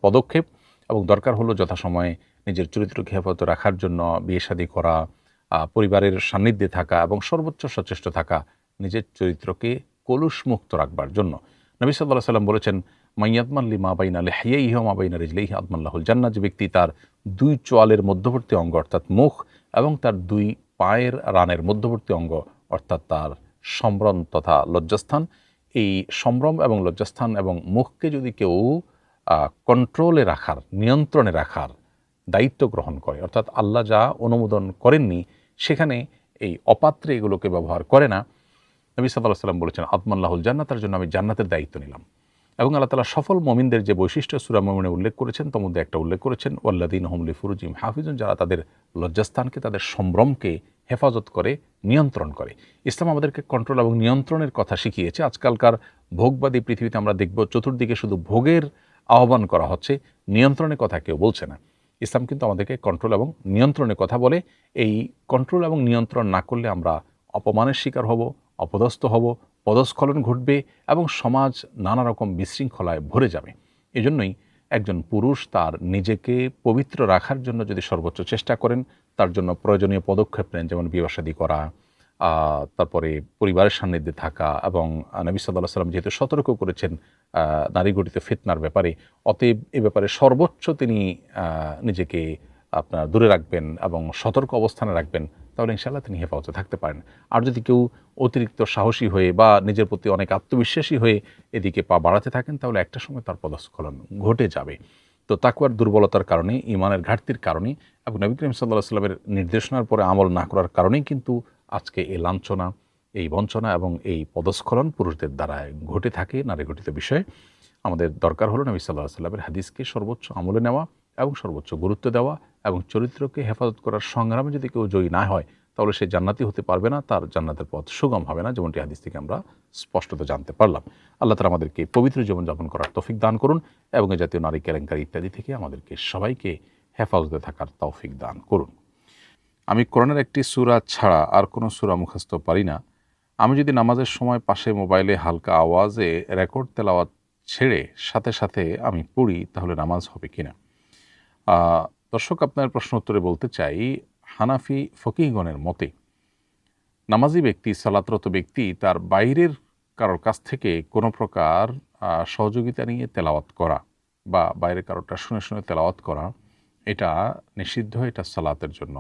পদক্ষেপ, এবং দরকার হলো যথাসময়ে নিজের চরিত্রকে হেফাজত রাখার জন্য বিয়ে শাদী করা, পরিবারের সান্নিধ্যে থাকা এবং সর্বোচ্চ সচেষ্ট থাকা নিজের চরিত্রকে কলুষমুক্ত রাখবার জন্য। নবী সাল্লাল্লাহু আলাইহি ওয়াসাল্লাম বলেছেন মাইয়াতমাল্লি মা বাইনা লিহইহি ওয়া মা বাইনা রিজলাইহি আদমাল্লাহুল জান্নাহ, যে ব্যক্তি তার দুই চোয়ালের মধ্যবর্তী অঙ্গ অর্থাৎ মুখ এবং তার দুই পায়ের রানের মধ্যবর্তী অঙ্গ অর্থাৎ তার সম্ভ্রম তথা লজ্জাস্থান, এই সম্ভ্রম এবং লজ্জাস্থান এবং মুখকে যদি কেউ কন্ট্রোলে রাখার, নিয়ন্ত্রণে রাখার দায়িত্ব গ্রহণ করে, অর্থাৎ আল্লাহ যা অনুমোদন করেননি সেখানে এই অপাত্রে এগুলোকে ব্যবহার করে না, নবী সাল্লাল্লাহু আলাইহি ওয়াসাল্লাম বলেছেন আদমাল্লাহুল জান্নাহ, তার জন্য আমি জান্নাতের দায়িত্ব নিলাম। এবং আল্লাহ তাআলা সফল মুমিনদের যে বৈশিষ্ট্য সূরা মুমিনে উল্লেখ করেছেন তার মধ্যে একটা উল্লেখ করেছেন ওয়াল্লাযীনা হুম লিফুরুজিহিম হাফিজুন, যারা তাদের লজ্জাস্থানকে, তাদের সম্ভ্রমকে হেফাজত করে, নিয়ন্ত্রণ করে। ইসলাম আমাদেরকে কন্ট্রোল এবং নিয়ন্ত্রণের কথা শিখিয়েছে। আজকালকার ভোগবাদী পৃথিবীতে আমরা দেখব চতুর্দিকে শুধু ভোগের আহ্বান করা হচ্ছে, নিয়ন্ত্রণের কথা কেউ বলছে না। ইসলাম কিন্তু আমাদেরকে কন্ট্রোল এবং নিয়ন্ত্রণের কথা বলে। এই কন্ট্রোল এবং নিয়ন্ত্রণ না করলে আমরা অপমানের শিকার হব, অপদস্থ হব, পদস্খলন ঘটবে এবং সমাজ নানা রকম বিশৃঙ্খলায় ভরে যাবে। এজন্যই একজন পুরুষ তার নিজেকে পবিত্র রাখার জন্য যদি সর্বোচ্চ চেষ্টা করেন, তার জন্য প্রয়োজনীয় পদক্ষেপ নেন, যেমন বিবাহ শাদী করা, তারপরে পরিবারের সান্নিধ্যে থাকা, এবং নবী সাল্লাল্লাহু আলাইহি ওয়াসাল্লাম যেহেতু সতর্ক করেছেন নারী গঠিত ফিতনার ব্যাপারে, অতএব এ ব্যাপারে সর্বোচ্চ তিনি নিজেকে আপনার দূরে রাখবেন এবং সতর্ক অবস্থানে রাখবেন, তাহলে ইনশাআল্লাহ তিনি হেফাজতে থাকতে পারেন। আর যদি কেউ অতিরিক্ত সাহসী হয়ে বা নিজের প্রতি অনেক আত্মবিশ্বাসী হয়ে এদিকে পা বাড়াতে থাকেন, তাহলে একটা সময় তার পদস্খলন ঘটে যাবে। তো তাকওয়ার দুর্বলতার কারণে, ঈমানের ঘাটতির কারণে এবং নবী করিম সাল্লাল্লাহু আলাইহি ওয়াসাল্লামের নির্দেশনার পরে আমল না করার কারণেই কিন্তু আজকে এই লাঞ্ছনা, এই বঞ্চনা এবং এই পদস্খলন পুরুষদের দ্বারা ঘটে থাকে নারী গঠিত বিষয়ে। আমাদের দরকার হলো নবী সাল্লাল্লাহু আলাইহি ওয়াসাল্লামের হাদিসকে সর্বোচ্চ আমলে নেওয়া এবং সর্বোচ্চ গুরুত্ব দেওয়া, এবং চরিত্রকে হেফাজত করার সংগ্রামে যদি কেউ জয়ী না হয় তাহলে সে জান্নাতি হতে পারবে না, তার জান্নাতের পথ সুগম হবে না, যেমনটি হাদিস থেকে আমরা স্পষ্টত জানতে পারলাম। আল্লাহ তাআলা আমাদেরকে পবিত্র জীবনযাপন করার তৌফিক দান করুন এবং এই জাতীয় নারী কেলেঙ্কারি ইত্যাদি থেকে আমাদেরকে সবাইকে হেফাজতে থাকার তৌফিক দান করুন। আমি কোরআনের একটি সূরা ছাড়া আর কোনো সূরা মুখস্থ পারি না। আমি যদি নামাজের সময় পাশে মোবাইলে হালকা আওয়াজে রেকর্ড তেলাওয়াত ছেড়ে সাথে সাথে আমি পড়ি, তাহলে নামাজ হবে কিনা? দর্শক, আপনার প্রশ্ন উত্তরে বলতে চাই, হানাফি ফকিহগণের মতে নামাজি ব্যক্তি, সালাতরত ব্যক্তি তার বাইরের কারোর কাছ থেকে কোনো প্রকার সহযোগিতা নিয়ে তেলাওয়াত করা বা বাইরের কারোরটা শুনে শুনে তেলাওয়াত করা, এটা নিষিদ্ধ, এটা সালাতের জন্য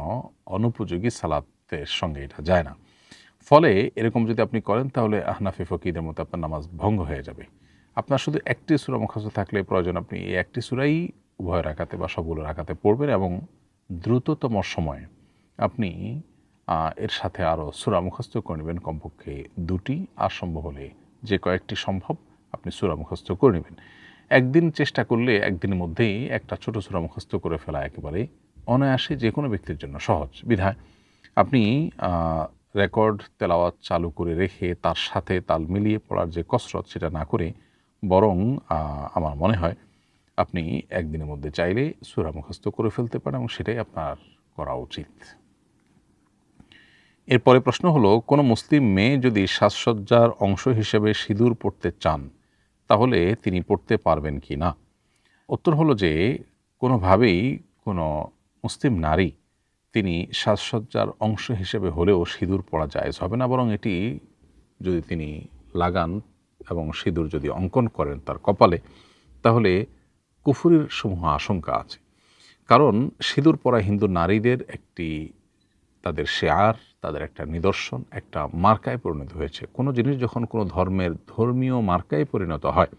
অনুপযোগী, সালাতের সঙ্গে এটা যায় না। ফলে এরকম যদি আপনি করেন তাহলে হানাফি ফকিহদের মতো আপনার নামাজ ভঙ্গ হয়ে যাবে। আপনার শুধু একটি সূরা মুখস্থ থাকলে প্রয়োজন আপনি এই একটি সূরাই উভয় রাকাতে বা সবগুলো রাকাতে পড়বেন, এবং দ্রুততম সময়ে আপনি এর সাথে আরও সূরা মুখস্থ করে নেবেন, কমপক্ষে 2টি, আর সম্ভব হলে যে কয়েকটি সম্ভব আপনি সূরা মুখস্থ করে নেবেন। একদিন চেষ্টা করলে একদিনের মধ্যেই একটা ছোট সূরা মুখস্থ করে ফেলা একেবারে অনায়াসে যে কোনো ব্যক্তির জন্য সহজ। বিধায় আপনি রেকর্ড তেলাওয়াত চালু করে রেখে তার সাথে তাল মিলিয়ে পড়ার যে কসরত, সেটা না করে বরং আমার মনে হয় আপনি একদিনের মধ্যে চাইলে সূরা মুখস্থ করে ফেলতে পারেন, এবং সেটাই আপনার করা উচিত। এরপরে প্রশ্ন হলো, কোনো মুসলিম মেয়ে যদি সাজসজ্জার অংশ হিসেবে সিঁদুর পড়তে চান তাহলে তিনি পড়তে পারবেন কি না? উত্তর হলো যে কোনোভাবেই কোনো মুসলিম নারী তিনি সাজসজ্জার অংশ হিসেবে হলেও সিঁদুর পরা জায়েজ হবে না, বরং এটি যদি তিনি লাগান এবং সিঁদুর যদি অঙ্কন করেন তার কপালে, তাহলে কুফরির সমূহ আশঙ্কা আছে। কারণ সিঁদুর পরা হিন্দু নারীদের একটি তাদের শেয়ার, তাদের একটা নিদর্শন, একটা মার্কায় পরিণত হয়েছে। কোনো জিনিস যখন কোনো ধর্মের ধর্মীয় মার্কায় পরিণত হয়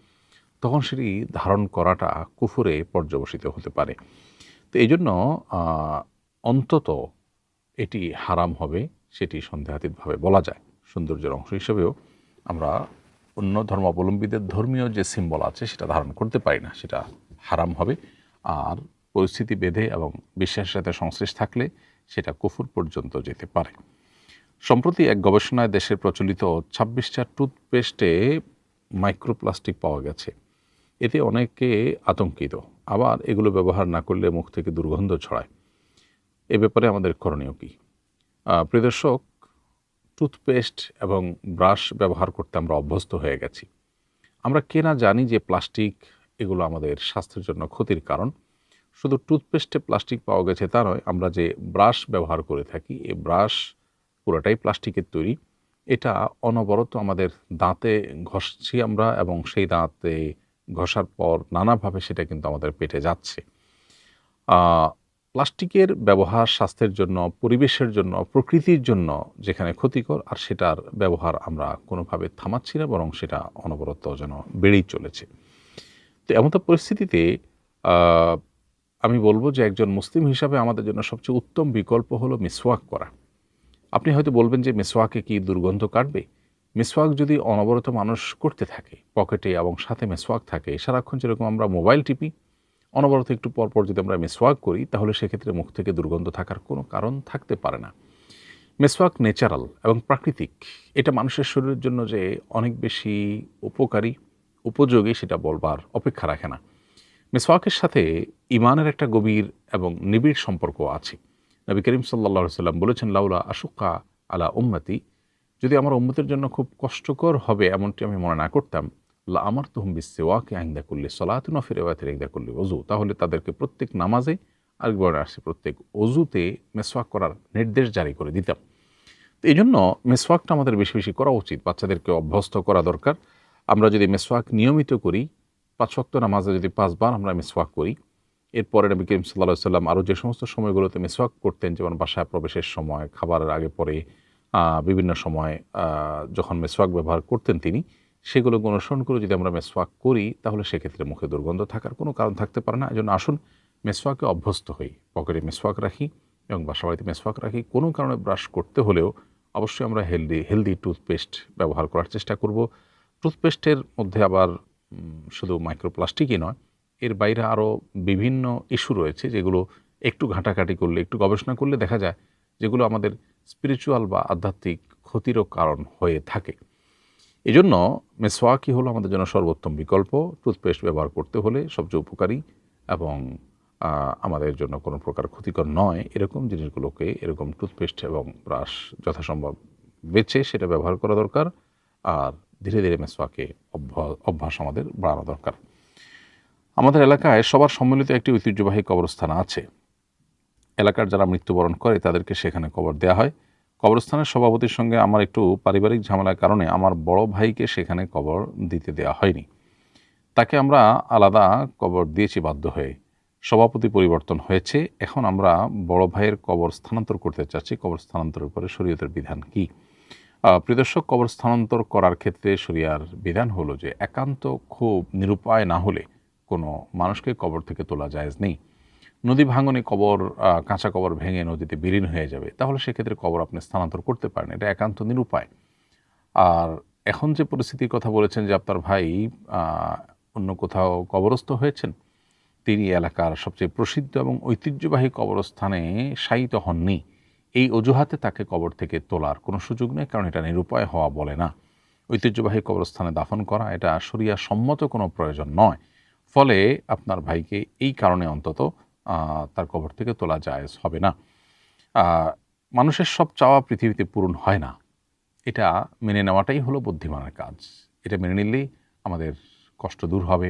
তখন সেটি ধারণ করাটা কুফরে পর্যবসিত হতে পারে। তো এই জন্য অন্তত এটি হারাম হবে, সেটি সন্দেহাতীতভাবে বলা যায়। সৌন্দর্যের অংশ হিসেবেও আমরা অন্য ধর্মাবলম্বীদের ধর্মীয় যে সিম্বল আছে সেটা ধারণ করতে পারি না, সেটা হারাম হবে। আর পরিস্থিতি বেঁধে এবং বিশ্বাসের সাথে সংশ্লিষ্ট থাকলে সেটা কুফর পর্যন্ত যেতে পারে। সম্প্রতি এক গবেষণায় দেশের প্রচলিত 26টা টুথপেস্টে মাইক্রোপ্লাস্টিক পাওয়া গেছে। এতে অনেকে আতঙ্কিত, আবার এগুলো ব্যবহার না করলে মুখ থেকে দুর্গন্ধ ছড়ায়। এ ব্যাপারে আমাদের করণীয় কী? প্রিয় দর্শক, টুথপেস্ট এবং ব্রাশ ব্যবহার করতে আমরা অভ্যস্ত হয়ে গেছি। আমরা কে না জানি যে প্লাস্টিক এগুলো আমাদের স্বাস্থ্যের জন্য ক্ষতির কারণ। শুধু টুথপেস্টে প্লাস্টিক পাওয়া গেছে তা নয়, আমরা যে ব্রাশ ব্যবহার করে থাকি এই ব্রাশ পুরোটাই প্লাস্টিকের তৈরি। এটা অনবরত আমাদের দাঁতে ঘষছি আমরা, এবং সেই দাঁতে ঘষার পর নানাভাবে সেটা কিন্তু আমাদের পেটে যাচ্ছে। প্লাস্টিকের ব্যবহার স্বাস্থ্যের জন্য, পরিবেশের জন্য, প্রকৃতির জন্য যেখানে ক্ষতিকর, আর সেটার ব্যবহার আমরা কোনোভাবে থামাচ্ছি না, বরং সেটা অনবরত যেন বেড়েই চলেছে। তো এমতো পরিস্থিতিতে আমি বলবো যে একজন মুসলিম হিসাবে আমাদের জন্য সবচেয়ে উত্তম বিকল্প হলো মিসওয়াক করা। আপনি হয়তো বলবেন যে মিসওয়াকে কি দুর্গন্ধ কাটবে? মিসওয়াক যদি অনবরত মানুষ করতে থাকে, পকেটে এবং সাথে মিসওয়াক থাকে, সারাক্ষণ যেরকম আমরা মোবাইল টিপি, অনবরত একটু পরপর যদি আমরা মিসওয়াক করি, তাহলে সেক্ষেত্রে মুখ থেকে দুর্গন্ধ থাকার কোনো কারণ থাকতে পারে না। মিসওয়াক ন্যাচারাল এবং প্রাকৃতিক, এটা মানুষের শরীরের জন্য যে অনেক বেশি উপকারী, উপযোগী, সেটা বলবার অপেক্ষা রাখে না। মিসওয়াকের সাথে ইমানের একটা গভীর এবং নিবিড় সম্পর্ক আছে। নবী করিম সাল্লাল্লাহু আলাইহি ওয়াসাল্লাম বলেছেন, লাউলা আশুক্কা আলা উম্মতি, যদি আমার উম্মতের জন্য খুব কষ্টকর হবে এমনটি আমি মনে না করতাম, লা আমারতুহুম বিসওয়াকি ইনদা কুল্লি সলাতিন ওয়া ফি রিওয়ায়াতিন ইনদা কুল্লি ওযু, তাহলে তাদেরকে প্রত্যেক নামাজে, আরেকবার আসছে প্রত্যেক ওযুতে মেসওয়াক করার নির্দেশ জারি করে দিতাম। তো এই জন্য মেসওয়াকটা আমাদের বেশি বেশি করা উচিত, বাচ্চাদেরকে অভ্যস্ত করা দরকার। আমরা যদি মেসওয়াক নিয়মিত করি, 5 ওয়াক্ত নামাজে যদি 5 বার আমরা মেসওয়াক করি, এরপরে নবী করিম সাল্লাল্লাহু আলাইহি ওয়াসাল্লাম আরও যে সমস্ত সময়গুলোতে মেসওয়াক করতেন, যেমন বাসায় প্রবেশের সময়, খাবারের আগে পরে, বিভিন্ন সময় যখন মেসওয়াক ব্যবহার করতেন তিনি, সেগুলো অনুসরণ করে যদি আমরা মেসওয়াক করি, তাহলে সেক্ষেত্রে মুখে দুর্গন্ধ থাকার কোনো কারণ থাকতে পারে না। এজন্য আসুন মেসওয়াকে অভ্যস্ত হই, পকেটে মেসওয়াক রাখি এবং বাসাবাড়িতে মেসওয়াক রাখি। কোনো কারণে ব্রাশ করতে হলেও অবশ্যই আমরা হেলদি টুথপেস্ট ব্যবহার করার চেষ্টা করব। টুথপেস্টের মধ্যে আবার শুধু মাইক্রোপ্লাস্টিকই নয়, এর বাইরে আরও বিভিন্ন ইস্যু রয়েছে, যেগুলো একটু ঘাঁটাঘাঁটি করলে, একটু গবেষণা করলে দেখা যায় যেগুলো আমাদের স্পিরিচুয়াল বা আধ্যাত্মিক ক্ষতিরও কারণ হয়ে থাকে। এজন্য মেসওয়াকই হলো আমাদের জন্য সর্বোত্তম বিকল্প। টুথপেস্ট ব্যবহার করতে হলে সবচেয়ে উপকারী এবং আমাদের জন্য কোনো প্রকার ক্ষতিকর নয় এরকম জিনিসগুলোকে, এরকম টুথপেস্ট এবং ব্রাশ যথাসম্ভব বেছে সেটা ব্যবহার করা দরকার। আর ধীরে ধীরে মেসওয়াকে অভ্যাস আমাদের বাড়ানো দরকার। আমাদের এলাকায় সবার সম্মিলিত একটি ঐতিহ্যবাহী কবরস্থান আছে। এলাকার যারা মৃত্যুবরণ করে তাদেরকে সেখানে কবর দেওয়া হয়। কবরস্থানের সভাপতির সঙ্গে আমার একটু পারিবারিক ঝামেলার কারণে আমার বড় ভাইকে সেখানে কবর দিতে দেওয়া হয়নি। তাকে আমরা আলাদা কবর দিয়েছি বাধ্য হয়ে। সভাপতি পরিবর্তন হয়েছে, এখন আমরা বড় ভাইয়ের কবর স্থানান্তর করতে চাচ্ছি। কবর স্থানান্তরের উপরে শরীয়তের বিধান কী? প্রিয় দর্শক, কবর স্থানান্তর করার ক্ষেত্রে শরিয়ার বিধান হলো যে একান্ত খুব নিরুপায় না হলে কোনো মানুষকে কবর থেকে তোলা জায়েজ নেই। নদী ভাঙনে কবর, কাঁচা কবর ভেঙে নদীতে বিলীন হয়ে যাবে, তাহলে সেক্ষেত্রে কবর আপনি স্থানান্তর করতে পারেন, এটা একান্ত নিরুপায়। আর এখন যে পরিস্থিতির কথা বলেছেন যে আপনার ভাই অন্য কোথাও কবরস্থ হয়েছেন, তিনি এলাকার সবচেয়ে প্রসিদ্ধ এবং ঐতিহ্যবাহী কবরস্থানে শায়িত হননি, এই অজুহাতে তাকে কবর থেকে তোলার কোনো সুযোগ নেই, কারণ এটা নিরুপায় হওয়া বলে না। ঐতিহ্যবাহী কবরস্থানে দাফন করা এটা শরিয়া সম্মত কোনো প্রয়োজন নয়। ফলে আপনার ভাইকে এই কারণে অন্তত তার কবর থেকে তোলা জায়েজ হবে না। মানুষের সব চাওয়া পৃথিবীতে পূরণ হয় না, এটা মেনে নেওয়াটাই হলো বুদ্ধিমানের কাজ। এটা মেনে নিলেই আমাদের কষ্ট দূর হবে,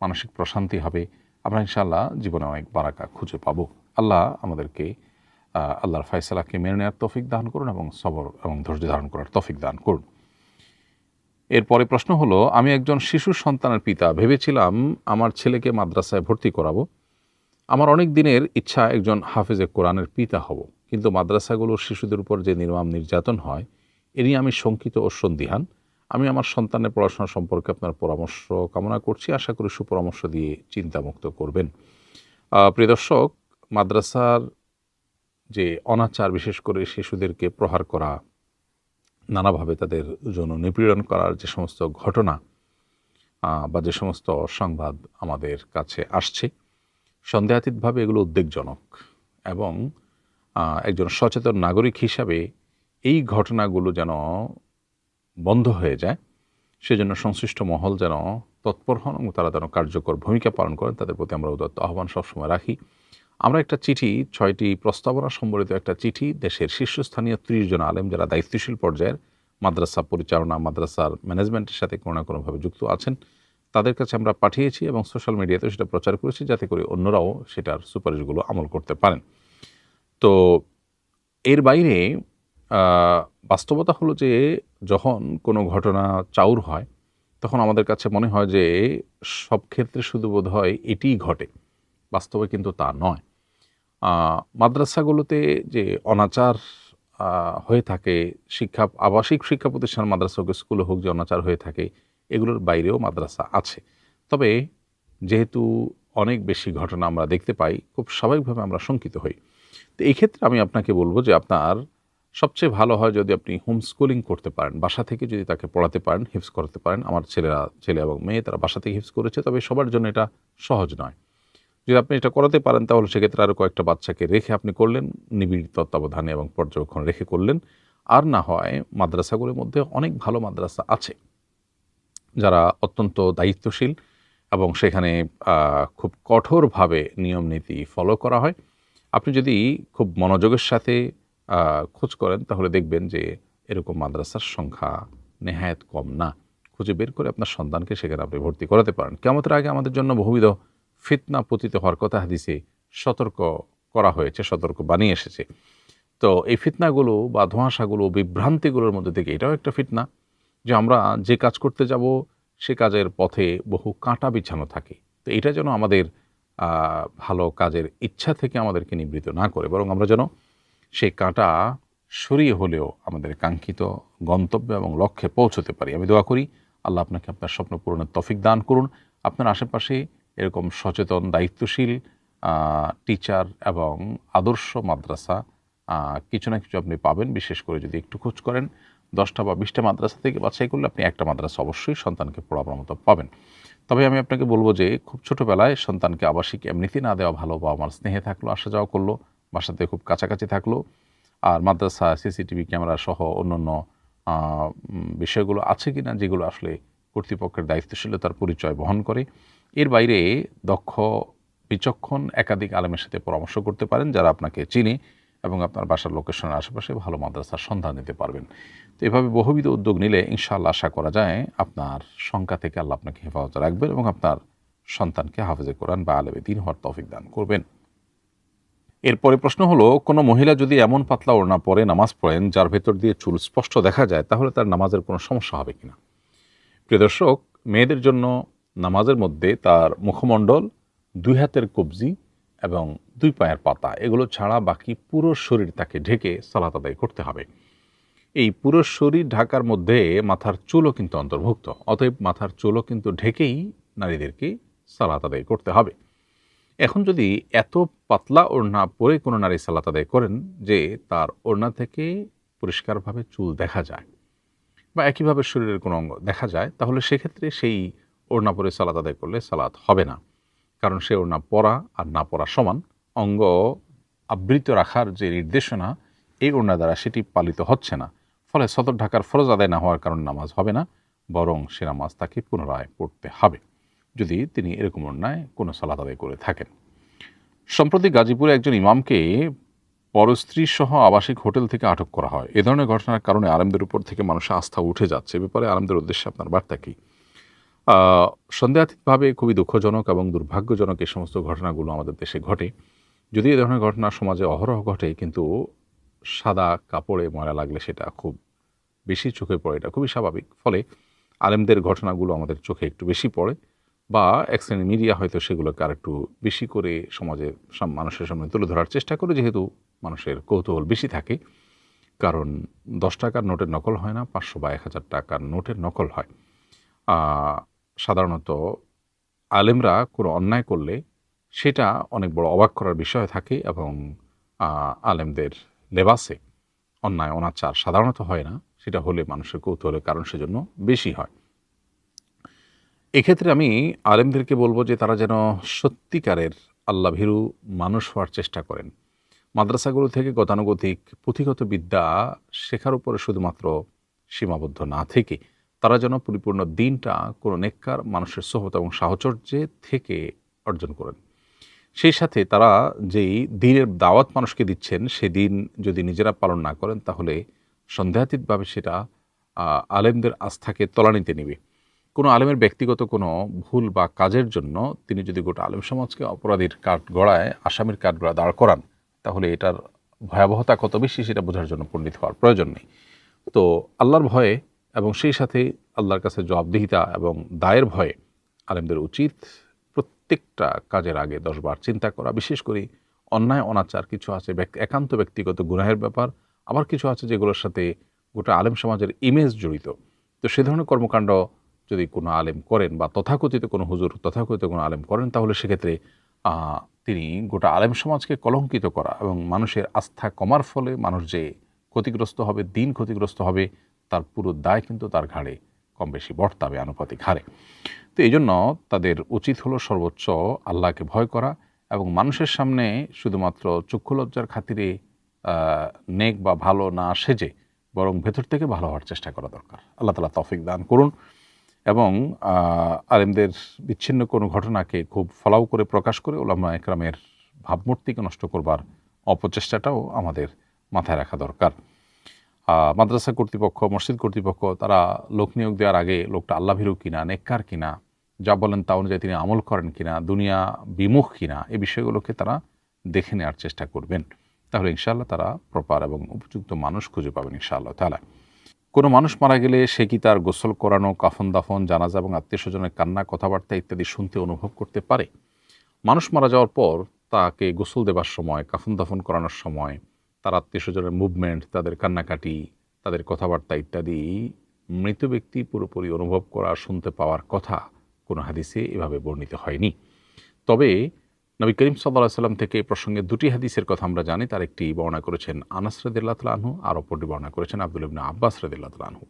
মানসিক প্রশান্তি হবে, আমরা ইনশাআল্লাহ জীবনে অনেক বারাকা খুঁজে পাবো। আল্লাহ আমাদেরকে আল্লাহর ফয়সালাকে মেনে নেওয়ার তৌফিক দান করুন এবং সবর এবং ধৈর্য ধারণ করার তৌফিক দান করুন। এরপরে প্রশ্ন হলো, আমি একজন শিশু সন্তানের পিতা, ভেবেছিলাম আমার ছেলেকে মাদ্রাসায় ভর্তি করাবো। আমার অনেক দিনের ইচ্ছা একজন হাফেজে কোরআনের পিতা হব, কিন্তু মাদ্রাসাগুলোর শিশুদের উপর যে নির্মম নির্যাতন হয় এ নিয়ে আমি শঙ্কিত ও সন্দিহান। আমি আমার সন্তানের পড়াশোনা সম্পর্কে আপনার পরামর্শ কামনা করছি, আশা করি সুপরামর্শ দিয়ে চিন্তামুক্ত করবেন। প্রিয় দর্শক, মাদ্রাসার যে অনাচার, বিশেষ করে শিশুদেরকে প্রহার করা, নানাভাবে তাদের যৌন নিপীড়ন করার যে সমস্ত ঘটনা বা যে সমস্ত সংবাদ আমাদের কাছে আসছে, সন্দেহাতীতভাবে এগুলো উদ্বেগজনক এবং একজন সচেতন নাগরিক হিসাবে এই ঘটনাগুলো যেন বন্ধ হয়ে যায়, সেজন্য সংশ্লিষ্ট মহল যেন তৎপর হন এবং তারা যেন কার্যকর ভূমিকা পালন করেন, তাদের প্রতি আমরা উদাত্ত আহ্বান সবসময় রাখি। আমরা একটা চিঠি, 6টি প্রস্তাবনা সম্বলিত একটা চিঠি দেশের শীর্ষস্থানীয় 30 জন আলেম যারা দায়িত্বশীল পর্যায়ের মাদ্রাসা পরিচালনা, মাদ্রাসার ম্যানেজমেন্টের সাথে কোনো না কোনোভাবে যুক্ত আছেন, তাদের কাছে আমরা পাঠিয়েছি এবং সোশ্যাল মিডিয়াতে সেটা প্রচার করেছি, যাতে করে অন্যরাও সেটার সুপারিশগুলো আমল করতে পারেন। তো এর বাইরে বাস্তবতা হলো যে যখন কোনো ঘটনা চাউর হয় তখন আমাদের কাছে মনে হয় যে সব ক্ষেত্রে শুধু বোধ হয় এটিই ঘটে, বাস্তবে কিন্তু তা নয়। মাদ্রাসাগুলোতে যে অনাচার হয়ে থাকে, আবাসিক শিক্ষা প্রতিষ্ঠান, মাদ্রাসা হোক, স্কুল হোক, যে অনাচার হয়ে থাকে, এগুলোর বাইরেও মাদ্রাসা আছে। তবে যেহেতু অনেক বেশি ঘটনা আমরা দেখতে পাই, খুব স্বাভাবিকভাবে আমরা শঙ্কিত হই। তো এই ক্ষেত্রে আমি আপনাকে বলবো যে আপনার সবচেয়ে ভালো হয় যদি আপনি হোম স্কুলিং করতে পারেন, বাসা থেকে যদি তাকে পড়াতে পারেন, হিফজ করতে পারেন। আমার ছেলে এবং মেয়ে তারা বাসা থেকে হিফজ করেছে, তবে সবার জন্য এটা সহজ নয়। যদি আপনি এটা করাতে পারেন তাহলে সেক্ষেত্রে আরও কয়েকটা বাচ্চাকে রেখে আপনি করলেন, নিবিড় তত্ত্বাবধানে এবং পর্যবেক্ষণ রেখে করলেন। আর না হয় মাদ্রাসাগুলোর মধ্যে অনেক ভালো মাদ্রাসা আছে যারা অত্যন্ত দায়িত্বশীল এবং সেখানে খুব কঠোরভাবে নিয়ম নীতি ফলো করা হয়। আপনি যদি খুব মনোযোগের সাথে খোঁজ করেন তাহলে দেখবেন যে এরকম মাদ্রাসার সংখ্যা নেহায়েত কম না। খুঁজে বের করে আপনার সন্তানকে সেখানে আপনি ভর্তি করাতে পারেন। কিয়ামতের আগে আমাদের জন্য বহুবিধ ফিতনা পতিত হওয়ার কথা হাদিসে সতর্ক করা হয়েছে, সতর্ক বানিয়ে এসেছে। তো এই ফিতনাগুলো বা ধোঁয়াশাগুলো, বিভ্রান্তিগুলোর মধ্যে থেকে এটাও একটা ফিতনা যে আমরা যে কাজ করতে যাব সে কাজের পথে বহু কাঁটা বিছানো থাকে। তো এটা যেন আমাদের ভালো কাজের ইচ্ছা থেকে আমাদেরকে নিবৃত্ত না করে, বরং আমরা যেন সেই কাঁটা সরিয়ে হলেও আমাদের কাঙ্ক্ষিত গন্তব্য এবং লক্ষ্যে পৌঁছতে পারি। আমি দোয়া করি আল্লাহ আপনাকে আপনার স্বপ্ন পূরণের তৌফিক দান করুন। আপনার আশেপাশে এরকম সচেতন, দায়িত্বশীল টিচার এবং আদর্শ মাদ্রাসা কিছু না কিছু আপনি পাবেন। বিশেষ করে যদি একটু খোঁজ করেন 10টা বা 20টা মাদ্রাসা থেকে বাছাই করলে আপনি একটা মাদ্রাসা অবশ্যই সন্তানকে পড়াবার মতো পাবেন। তবে আমি আপনাকে বলবো যে খুব ছোটোবেলায় সন্তানকে আবাসিক এমনিতে না দেওয়া ভালো। বাবা মার স্নেহে থাকলো, আসা যাওয়া করলো, বাসাতে খুব কাছাকাছি থাকলো, আর মাদ্রাসা সিসিটিভি ক্যামেরা সহ অন্যান্য বিষয়গুলো আছে কিনা যেগুলো আসলে কর্তৃপক্ষের দায়িত্বশীলতার পরিচয় বহন করে। এর বাইরে দক্ষ, বিচক্ষণ একাধিক আলেমের সাথে পরামর্শ করতে পারেন যারা আপনাকে চিনে এবং আপনার বাসার লোকেশনের আশেপাশে ভালো মাদ্রাসার সন্ধান দিতে পারবেন। তো এভাবে বহুবিধ উদ্যোগ নিলে ইনশাআল্লাহ আশা করা যায় আপনার শঙ্কা থেকে আল্লাহ আপনাকে হেফাজতে রাখবেন এবং আপনার সন্তানকে হাফেজে কোরআন বা আলেমে দ্বীন হওয়ার তৌফিক দান করবেন। এরপরে প্রশ্ন হলো, কোনো মহিলা যদি এমন পাতলা ওড়না পরে নামাজ পড়েন যার ভেতর দিয়ে চুল স্পষ্ট দেখা যায়, তাহলে তার নামাজের কোনো সমস্যা হবে কিনা? প্রিয় দর্শক, মেয়েদের জন্য নামাজের মধ্যে তার মুখমণ্ডল, 2 হাতের কবজি এবং 2 পায়ের পাতা এগুলো ছাড়া বাকি পুরো শরীর তাকে ঢেকে সালাত আদায় করতে হবে। এই পুরো শরীর ঢাকার মধ্যে মাথার চুলও কিন্তু অন্তর্ভুক্ত। অতএব মাথার চুলও কিন্তু ঢেকেই নারীদেরকে সালাত আদায় করতে হবে। এখন যদি এত পাতলা ওড়না পরে কোনো নারী সালাত আদায় করেন যে তার ওড়না থেকে পরিষ্কারভাবে চুল দেখা যায় বা একইভাবে শরীরের কোনো অঙ্গ দেখা যায়, তাহলে সেক্ষেত্রে সেই ওড়না পরে সালাত আদায় করলে সালাত হবে না। কারণ সে ওড়না পরা আর না পরা সমান। অঙ্গ আবৃত রাখার যে নির্দেশনা এই ওড়না দ্বারা সেটি পালিত হচ্ছে না, ফলে সদর ঢাকার ফরজ আদায় না হওয়ার কারণে নামাজ হবে না, বরং সে নামাজ তাকে পুনরায় পড়তে হবে যদি তিনি এরকম অন্যায় কোনো সালাত আদায় করে থাকেন। সম্প্রতি গাজীপুরে একজন ইমামকে পরস্ত্রী সহ আবাসিক হোটেল থেকে আটক করা হয়। এ ধরনের ঘটনার কারণে আলেমদের উপর থেকে মানুষের আস্থা উঠে যাচ্ছে। এ ব্যাপারে আলেমদের উদ্দেশ্যে আপনার বার্তা কী? আহ, সন্দেহাতীতভাবে খুবই দুঃখজনক এবং দুর্ভাগ্যজনক এই সমস্ত ঘটনাগুলো আমাদের দেশে ঘটে। যদি এই ধরনের ঘটনা সমাজে অহরহ ঘটে, কিন্তু সাদা কাপড়ে ময়লা লাগলে সেটা খুব বেশি চোখে পড়ে, এটা খুবই স্বাভাবিক। ফলে আলেমদের ঘটনাগুলো আমাদের চোখে একটু বেশি পড়ে, বা এক শ্রেণীর মিডিয়া হয়তো সেগুলোকে আর একটু বেশি করে সমাজে মানুষের সামনে তুলে ধরার চেষ্টা করে, যেহেতু মানুষের কৌতূহল বেশি থাকে। কারণ 10 টাকার নোটের নকল হয় না, 500 বা 1000 টাকার নোটের নকল হয়। সাধারণত আলেমরা কোনো অন্যায় করলে সেটা অনেক বড় অবাক করার বিষয় থাকে, এবং আলেমদের লেবাসে অন্যায় অনাচার সাধারণত হয় না, সেটা হলে মানুষের কৌতূহলের কারণ সেজন্য বেশি হয়। এক্ষেত্রে আমি আলেমদেরকে বলবো যে তারা যেন সত্যিকারের আল্লাহ ভীরু মানুষ হওয়ার চেষ্টা করেন। মাদ্রাসাগুলো থেকে গতানুগতিক পুঁথিগত বিদ্যা শেখার উপরে শুধুমাত্র সীমাবদ্ধ না থেকে তারা যেন পরিপূর্ণ দিনটা কোনো নেককার মানুষের সোহবত এবং সাহচর্যে থেকে অর্জন করেন। সেই সাথে তারা যেই দিনের দাওয়াত মানুষকে দিচ্ছেন, সেদিন যদি নিজেরা পালন না করেন, তাহলে সন্দেহাতীতভাবে সেটা আলেমদের আস্থাকে তলানিতে নেবে। কোনো আলেমের ব্যক্তিগত কোনো ভুল বা কাজের জন্য তিনি যদি গোটা আলেম সমাজকে অপরাধীর কাঠগড়ায়, আসামির কাঠগড়ায় দাঁড় করান, তাহলে এটার ভয়াবহতা কত বেশি সেটা বোঝার জন্য পণ্ডিত হওয়ার প্রয়োজন নেই। তো আল্লাহর ভয়ে এবং সেই সাথে আল্লাহর কাছে জবাবদিহিতা এবং দায়ের ভয়ে আলেমদের উচিত প্রত্যেকটা কাজের আগে 10 বার চিন্তা করা। বিশেষ করে অন্যায় অনাচার কিছু আছে একান্ত ব্যক্তিগত গুনাহের ব্যাপার, আবার কিছু আছে যেগুলোর সাথে গোটা আলেম সমাজের ইমেজ জড়িত। তো সে ধরনের কর্মকাণ্ড যদি কোনো আলেম করেন, বা তথাকথিত কোনো হুজুর তথাকথিত কোনো আলেম করেন, তাহলে সেক্ষেত্রে তিনি গোটা আলেম সমাজকে কলঙ্কিত করা এবং মানুষের আস্থা কমার ফলে মানুষ যে ক্ষতিগ্রস্ত হবে, দিন ক্ষতিগ্রস্ত হবে, তার পুরো দায় কিন্তু তার ঘাড়ে কম বেশি বর্তাবে আনুপাতিক হারে। তো এই জন্য তাদের উচিত হলো সর্বোচ্চ আল্লাহকে ভয় করা, এবং মানুষের সামনে শুধুমাত্র চক্ষুলজ্জার খাতিরে নেক বা ভালো না সেজে বরং ভেতর থেকে ভালো হওয়ার চেষ্টা করা দরকার। আল্লাহ তাআলা তৌফিক দান করুন। এবং আলেমদের বিচ্ছিন্ন কোনো ঘটনাকে খুব ফলাও করে প্রকাশ করে উলামা একরামের ভাবমূর্তিকে নষ্ট করবার অপচেষ্টাটাও আমাদের মাথায় রাখা দরকার। মাদ্রাসা কর্তৃপক্ষ, মসজিদ কর্তৃপক্ষ তারা লোক নিয়োগ দেওয়ার আগে লোকটা আল্লাহ ভীরু কিনা, নেককার কিনা, যা বলেন তা অনুযায়ী তিনি আমল করেন কিনা, দুনিয়া বিমুখ কিনা, এই বিষয়গুলোকে তারা দেখে নেওয়ার চেষ্টা করবেন। তাহলে ইনশাআল্লাহ তারা প্রপার এবং উপযুক্ত মানুষ খুঁজে পাবেন ইনশাআল্লাহ তাআলা। কোনো মানুষ মারা গেলে সে কি তার গোসল করানো, কাফন দাফন, জানাজা এবং আত্মীয় স্বজনের কান্না, কথাবার্তা ইত্যাদি শুনতে অনুভব করতে পারে? মানুষ মারা যাওয়ার পর তাকে গোসল দেবার সময়, কাফন দাফন করানোর সময় তার আত্মীয় স্বজনের মুভমেন্ট, তাদের কান্নাকাটি, তাদের কথাবার্তা ইত্যাদি মৃত ব্যক্তি পুরোপুরি অনুভব করা, শুনতে পাওয়ার কথা কোনো হাদিসে এভাবে বর্ণিত হয়নি। তবে নবী করিম সাল্লাল্লাহু আলাইহি সাল্লাম থেকে এই প্রসঙ্গে 2টি হাদিসের কথা আমরা জানি। তার একটি বর্ণনা করেছেন আনাস রাদিয়াল্লাহু তাআলা আনহু, আর অপরটি বর্ণনা করেছেন আব্দুল্লাহ ইবনে আব্বাস রাদিয়াল্লাহু তাআলা আনহু।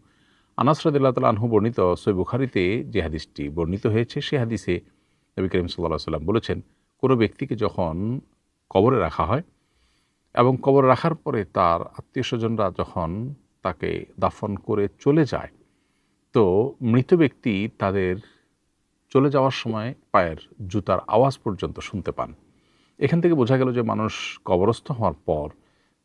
আনাস রাদিয়াল্লাহু তাআলা আনহু বর্ণিত সহিহ বুখারীতে যে হাদিসটি বর্ণিত হয়েছে, সে হাদিসে নবী করিম সাল্লাল্লাহু আলাইহি সাল্লাম বলেছেন, কোনো ব্যক্তিকে যখন কবরে রাখা হয় এবং কবরে রাখার পরে তার আত্মীয় স্বজনরা যখন তাকে দাফন করে চলে যায়, তো মৃত ব্যক্তি তাদের চলে যাওয়ার সময় পায়ের জুতার আওয়াজ পর্যন্ত শুনতে পান। এখান থেকে বোঝা গেল যে মানুষ কবরস্থ হওয়ার পর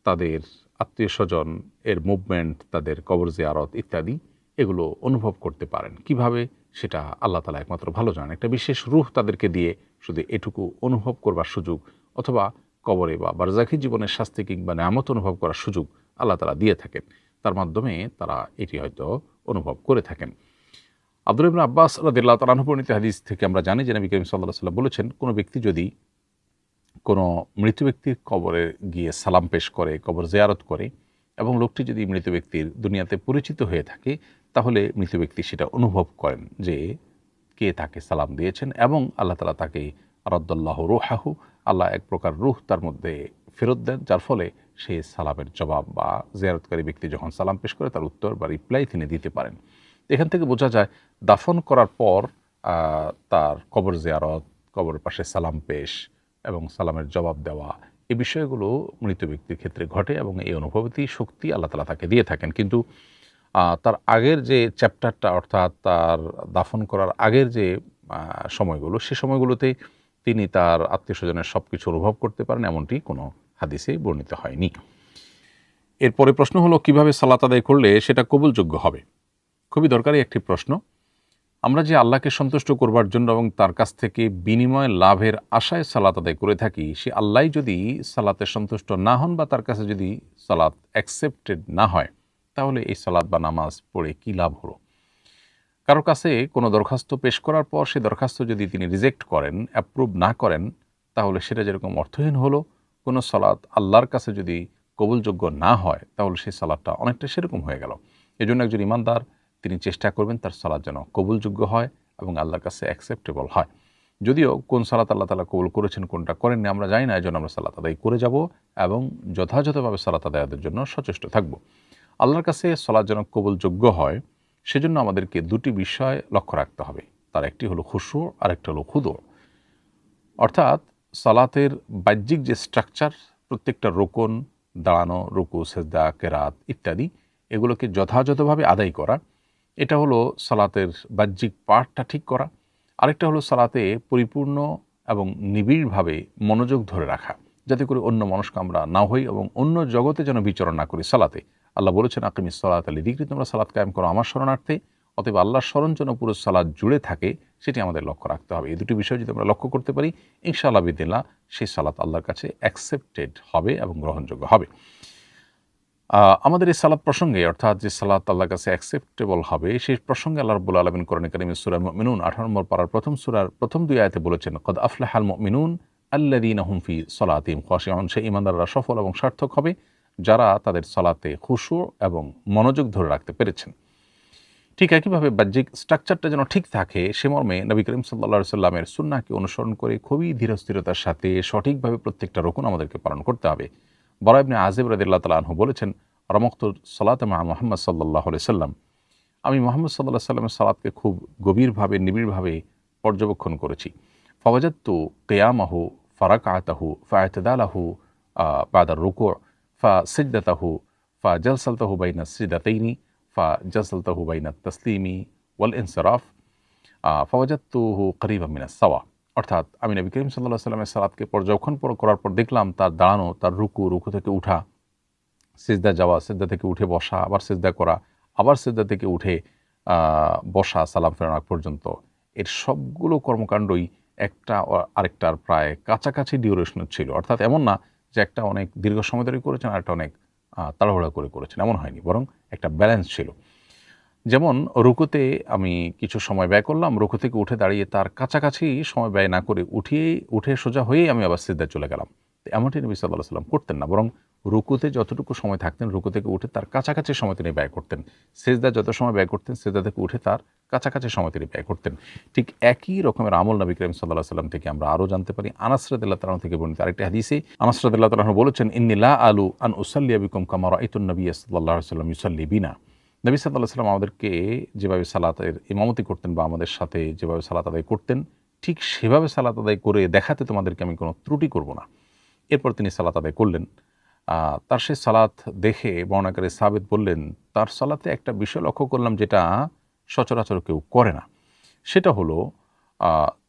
তাদের আত্মীয় স্বজন এর মুভমেন্ট, তাদের কবর জিয়ারত ইত্যাদি এগুলো অনুভব করতে পারেন। কিভাবে সেটা আল্লাহ তাআলা একমাত্র ভালো জানেন। একটা বিশেষ রূহ তাদেরকে দিয়ে শুধু এটুকু অনুভব করবার সুযোগ, অথবা কবরে বা বারজাখী জীবনের শাস্তি কিংবা নেয়ামত অনুভব করার সুযোগ আল্লাহ তাআলা দিয়ে থাকেন। তার মাধ্যমে তারা এটি হয়তো অনুভব করে থাকেন। আব্দুল্লাহ ইবনে আব্বাস রাদিয়াল্লাহু তাআলা আনহু বর্ণিত হাদিস থেকে আমরা জানি যে নবী করিম সাল্লাল্লাহু আলাইহি ওয়াসাল্লাম বলেছেন, কোনো ব্যক্তি যদি কোনো মৃত ব্যক্তির কবরে গিয়ে সালাম পেশ করে, কবর জিয়ারত করে, এবং লোকটি যদি মৃত ব্যক্তির দুনিয়াতে পরিচিত হয়ে থাকে, তাহলে মৃত ব্যক্তি সেটা অনুভব করেন যে কে তাকে সালাম দিয়েছেন, এবং আল্লাহ তাআলা তাকে রাদ্দাল্লাহু রূহাহু, আল্লাহ এক প্রকার রূহ তার মধ্যে ফেরত দেন, যার ফলে সে সালামের জবাব বা জিয়ারতকারী ব্যক্তি যখন সালাম পেশ করে তার উত্তর বা রিপ্লাই তিনি দিতে পারেন। এখান থেকে বোঝা যায় দাফন করার পর তার কবর জিয়ারত, কবরের পাশে সালাম পেশ এবং সালামের জবাব দেওয়া, এই বিষয়গুলো মৃত ব্যক্তির ক্ষেত্রে ঘটে, এবং এই অনুভূতি শক্তি আল্লাহ তাআলা তাকে দিয়ে থাকেন। কিন্তু তার আগের যে চ্যাপ্টারটা, অর্থাৎ তার দাফন করার আগের যে সময়গুলো, সে সময়গুলোতে তিনি তার আত্মীয় স্বজনের সব কিছু অনুভব করতে পারেন, এমনটি কোনো হাদিসে বর্ণিত হয়নি। এরপরে প্রশ্ন হলো, কিভাবে সালাত আদায় করলে সেটা কবুলযোগ্য হবে? খুবই দরকারি একটি প্রশ্ন। আমরা যে আল্লাহকে সন্তুষ্ট করবার জন্য এবং তার কাছ থেকে বিনিময় লাভের আশায় সালাত আদায় করে থাকি, সে আল্লাহ যদি সালাতে সন্তুষ্ট না হন বা তার কাছে যদি সালাত অ্যাকসেপ্টেড না হয়, তাহলে এই সালাত বা নামাজ পড়ে কী লাভ হলো? কারোর কাছে কোনো দরখাস্ত পেশ করার পর সেই দরখাস্ত যদি তিনি রিজেক্ট করেন, অ্যাপ্রুভ না করেন, তাহলে সেটা যেরকম অর্থহীন হলো, কোনো সালাত আল্লাহর কাছে যদি কবুলযোগ্য না হয়, তাহলে সেই সালাতটা অনেকটা সেরকম হয়ে গেল। এজন্য একজন ইমানদার তিনি চেষ্টা করবেন তার সালাত যেন কবুলযোগ্য হয় এবং আল্লাহর কাছে অ্যাকসেপ্টেবল হয়। যদিও কোন সালাত আল্লাহ তাআলা কবুল করেছেন, কোনটা করেননি আমরা জানি না, এজন্য আমরা সালাত আদায় করে যাব এবং যথাযথভাবে সালাত আদায়ের জন্য সচেষ্ট থাকব। আল্লাহর কাছে সালাত যেন কবুলযোগ্য হয়, সেজন্য আমাদেরকে দুটি বিষয় লক্ষ্য রাখতে হবে। তার একটি হলো খুশু, আর একটা হলো খুদু। অর্থাৎ সালাতের বাহ্যিক যে স্ট্রাকচার, প্রত্যেকটা রোকন, দাঁড়ানো, রুকু, সেজদা, কেরাত ইত্যাদি, এগুলোকে যথাযথভাবে আদায় করা, এটা হলো সালাতের বাহ্যিক পার্টটা ঠিক করা। আরেকটা হলো সালাতে পরিপূর্ণ এবং নিবিড়ভাবে মনোযোগ ধরে রাখা, যাতে করে অন্য মনস্ক আমরা না হই এবং অন্য জগতে যেন বিচরণ না করি সালাতে। আল্লাহ বলেছেন, আকিমিস সালাত লিযিকরি, তোমরা সালাত কায়েম করো আমার স্মরণার্থে। অতএব আল্লাহর স্মরণ যেন পুরো সালাত জুড়ে থাকে, সেটি আমাদের লক্ষ্য রাখতে হবে। এই দুটি বিষয় যদি আমরা লক্ষ্য করতে পারি, ইনশাআল্লাহ বিদিল্লাহ সেই সালাত আল্লাহর কাছে অ্যাকসেপ্টেড হবে এবং গ্রহণযোগ্য হবে। আমাদের এই সালাত প্রসঙ্গে, অর্থাৎ যে সালাত আল্লাহর কাছে অ্যাকসেপ্টেবল হবে, সেই প্রসঙ্গে আল্লাহ রাব্বুল আলামিন কোরআনে কারিমে সূরা মুমিনুন 18 নম্বর পারার প্রথম সূরার প্রথম দুই আয়াতে বলেছেন, কদ আফলাহাল মুমিনুন আল্লাযীনা হুম ফি সলাতিহিম খাশিউন, সেই ঈমানদাররা সফল এবং সার্থক হবে যারা তাদের সালাতে খুশু এবং মনোযোগ ধরে রাখতে পেরেছেন। ঠিক একইভাবে বাহ্যিক স্ট্রাকচারটা যেন ঠিক থাকে, সে মর্মে নবী করিম সাল্লাল্লাহু আলাইহি সাল্লামের সুন্নাহকে অনুসরণ করে খুবই ধীরস্থিরতার সাথে সঠিকভাবে প্রত্যেকটা রুকুন আমাদেরকে পালন করতে হবে। বারা ইবনে আযিব রাদিয়াল্লাহু তাআলা আনহু বলেছেন, রামাকতু সালাত মা মুহাম্মদ সাল্লাল্লাহু আলাইহি সাল্লাম, আমি মুহাম্মদ সাল্লাল্লাহু আলাইহি সাল্লামের সালাতকে খুব গভীরভাবে নিবিড়ভাবে পর্যবেক্ষণ করেছি। ফাওয়াজাদতু কিয়ামাহু ফারাকাতাহু ফা'তাদালাহু বাদা রুকু' ফাসিজদাতাহু ফাজালসাতাহু বাইনা সিজদাতাইনি ফাজালসাতাহু বাইনা তাসলিমি ওয়াল ইনসিরাফ ফাওয়াজাদতুহু করিবাম মিনাস সাওয়া। অর্থাৎ আমি নবী করিম সাল্লাল্লাহু আলাইহি সাল্লামের সালাতকে পর্যবেক্ষণ করার পর দেখলাম তার দাঁড়ানো, তার রুকু থেকে উঠা, সিজদা যাওয়া, সিজদা থেকে উঠে বসা, আবার সিজদা করা, আবার সিজদা থেকে উঠে বসা সালাম ফেরানো আগ পর্যন্ত, এর সবগুলো কর্মকাণ্ডই একটা আরেকটার প্রায় কাছাকাছি ডিউরেশনের ছিল। অর্থাৎ এমন না যে একটা অনেক দীর্ঘ সময় ধরে করেছেন আর একটা অনেক তাড়াহুড়া করে করেছেন, এমন হয়নি, বরং একটা ব্যালেন্স ছিল। যেমন রুকুতে আমি কিছু সময় ব্যয় করলাম, রুকু থেকে উঠে দাঁড়িয়ে তার কাছাকাছি সময় ব্যয় না করে উঠে সোজা হয়েই আমি আবার সিজদায় চলে গেলাম। এমনটি নবী সাল্লাল্লাহু আলাইহি সাল্লাম করতেন না, বরং রুকুতে যতটুকু সময় থাকতেন রুকু থেকে উঠে তার কাছাকাছি সময় তিনি ব্যয় করতেন। সিজদা যত সময় ব্যয় করতেন সিজদা থেকে উঠে তার কাছাকাছি সময় তিনি ব্যয় করতেন। ঠিক একই রকমের আমল নবী করিম সাল্লাল্লাহু আলাইহি সাল্লাম থেকে আমরা আরও জানতে পারি। আনাস রাদিয়াল্লাহু তাআলা থেকে বর্ণিত আরেকটি হাদিসে আনাস রাদিয়াল্লাহু তাআলা বলেছেন, ইন্নী লা আলু আন উসাল্লিয়া বিকুম কামা রাআইতুন নাবিয়্য সাল্লাল্লাহু আলাইহি ওয়াসাল্লাম ইউসাল্লি বিনা। নবী সাল্লাল্লাহু আলাইহি ওয়াসাল্লাম আমাদেরকে যেভাবে সালাতের ইমামতি করতেন বা আমাদের সাথে যেভাবে সালাত আদায় করতেন, ঠিক সেভাবে সালাত আদায় করে দেখাতে তোমাদেরকে আমি কোনো ত্রুটি করব না। এরপর তিনি সালাত আদায় করলেন। তার সেই সালাত দেখে বর্ণনাকারী সাবিত বললেন, তার সালাতে একটা বিষয় লক্ষ্য করলাম যেটা সচরাচর কেউ করে না। সেটা হলো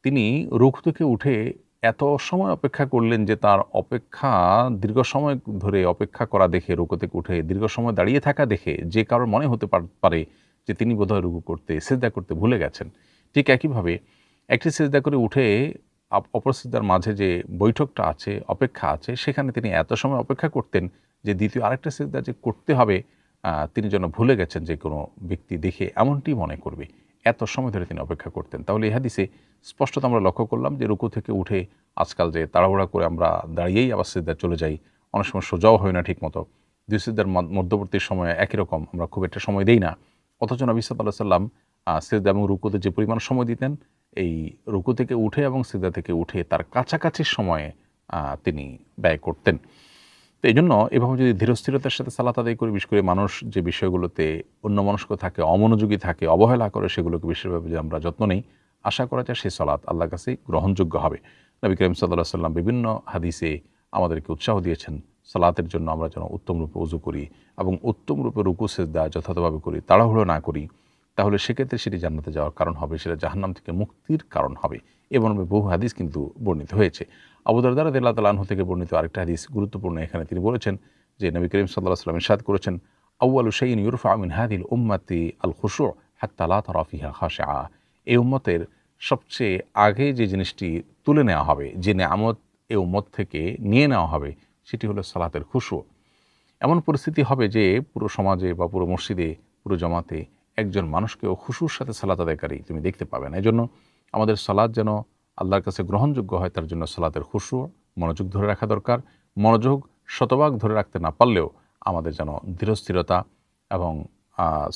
তিনি রুকু থেকে উঠে এত সময় অপেক্ষা করলেন যে তার অপেক্ষা দীর্ঘ সময় ধরে অপেক্ষা করা দেখে, রুকু থেকে উঠে দীর্ঘ সময় দাঁড়িয়ে থাকা দেখে যে কারোর মনে হতে পারে যে তিনি বোধহয় রুকু করতে, সিজদা করতে ভুলে গেছেন। ঠিক একইভাবে একটি সিজদা করে উঠে অপর সিজদার মাঝে যে বৈঠকটা আছে, অপেক্ষা আছে, সেখানে তিনি এত সময় অপেক্ষা করতেন যে দ্বিতীয় আরেকটা সিজদা যে করতে হবে তিনি যেন ভুলে গেছেন যে কোনো ব্যক্তি দেখে এমনটি মনে করবে। এত সময় ধরে তিনি অপেক্ষা করতেন। তাহলে এই হাদিসে স্পষ্টত আমরা লক্ষ্য করলাম যে রুকু থেকে উঠে আজকাল যে তাড়াহুড়া করে আমরা দাঁড়িয়েই আবার সিজদায় চলে যাই, অনেক সময় সোজাও হয় না ঠিকমতো, দুই সিজদার মধ্যবর্তী সময়ে একই রকম আমরা খুব একটা সময় দেই না। অথচ নবী সাল্লাল্লাহু আলাইহি সাল্লাম সিজদা এবং রুকুতে যে পরিমাণ সময় দিতেন, এই রুকু থেকে উঠে এবং সিজদা থেকে উঠে তার কাছাকাছি সময়ে তিনি ব্যয় করতেন। তো এই জন্য এভাবে যদি ধীরস্থিরতার সাথে সালাত আদায় করি, বিশেষ করে মানুষ যে বিষয়গুলোতে অন্যমনস্ক থাকে, অমনোযোগী থাকে, অবহেলা করে, সেগুলোকে বিশেষভাবে যে আমরা যত্ন নেই, আশা করা যায় সেই সালাত আল্লাহর কাছে গ্রহণযোগ্য হবে। নবী করিম সাল্লাল্লাহু আলাইহি সাল্লাম বিভিন্ন হাদিসে আমাদেরকে উৎসাহ দিয়েছেন সালাতের জন্য আমরা যেন উত্তম রূপে ওযু করি এবং উত্তম রূপে রুকু সিজদা যথাযথভাবে করি, তাড়াহুড়ো না করি। তাহলে সেক্ষেত্রে সেটি জান্নাতে যাওয়ার কারণ হবে, সেটা জাহান্নাম থেকে মুক্তির কারণ হবে। এবং বহু হাদিস কিন্তু বর্ণিত হয়েছে। আবু দারদা রাদিয়াল্লাহু তাআলা আনহু থেকে বর্ণিত আরেকটা হাদিস গুরুত্বপূর্ণ। এখানে তিনি বলেছেন যে নবী করিম সাল্লাল্লাহু আলাইহি ওয়াসাল্লাম ইরশাদ করেছেন, আউয়ালু শাইইন ইউরফা মিন হাযিহিল উম্মতি আল খুশু' হাত্তা লা তারা ফিহা খাশিআ। এই উম্মতের সবচেয়ে আগে যে জিনিসটি তুলে নেওয়া হবে, যে নেয়ামত এই উম্মত থেকে নিয়ে নেওয়া হবে, সেটি হলো সালাতের খুশু। এমন পরিস্থিতি হবে যে পুরো সমাজে বা পুরো মসজিদে, পুরো জামাতে একজন মানুষকেও খুশুর সাথে সালাত আদায়কারী তুমি দেখতে পাবে না। এই জন্য আমাদের সালাত যেন আল্লাহর কাছে গ্রহণযোগ্য হয়, তার জন্য সালাতের খুশু, মনোযোগ ধরে রাখা দরকার। মনোযোগ শতভাগ ধরে রাখতে না পারলেও আমাদের যেন ধীরস্থিরতা এবং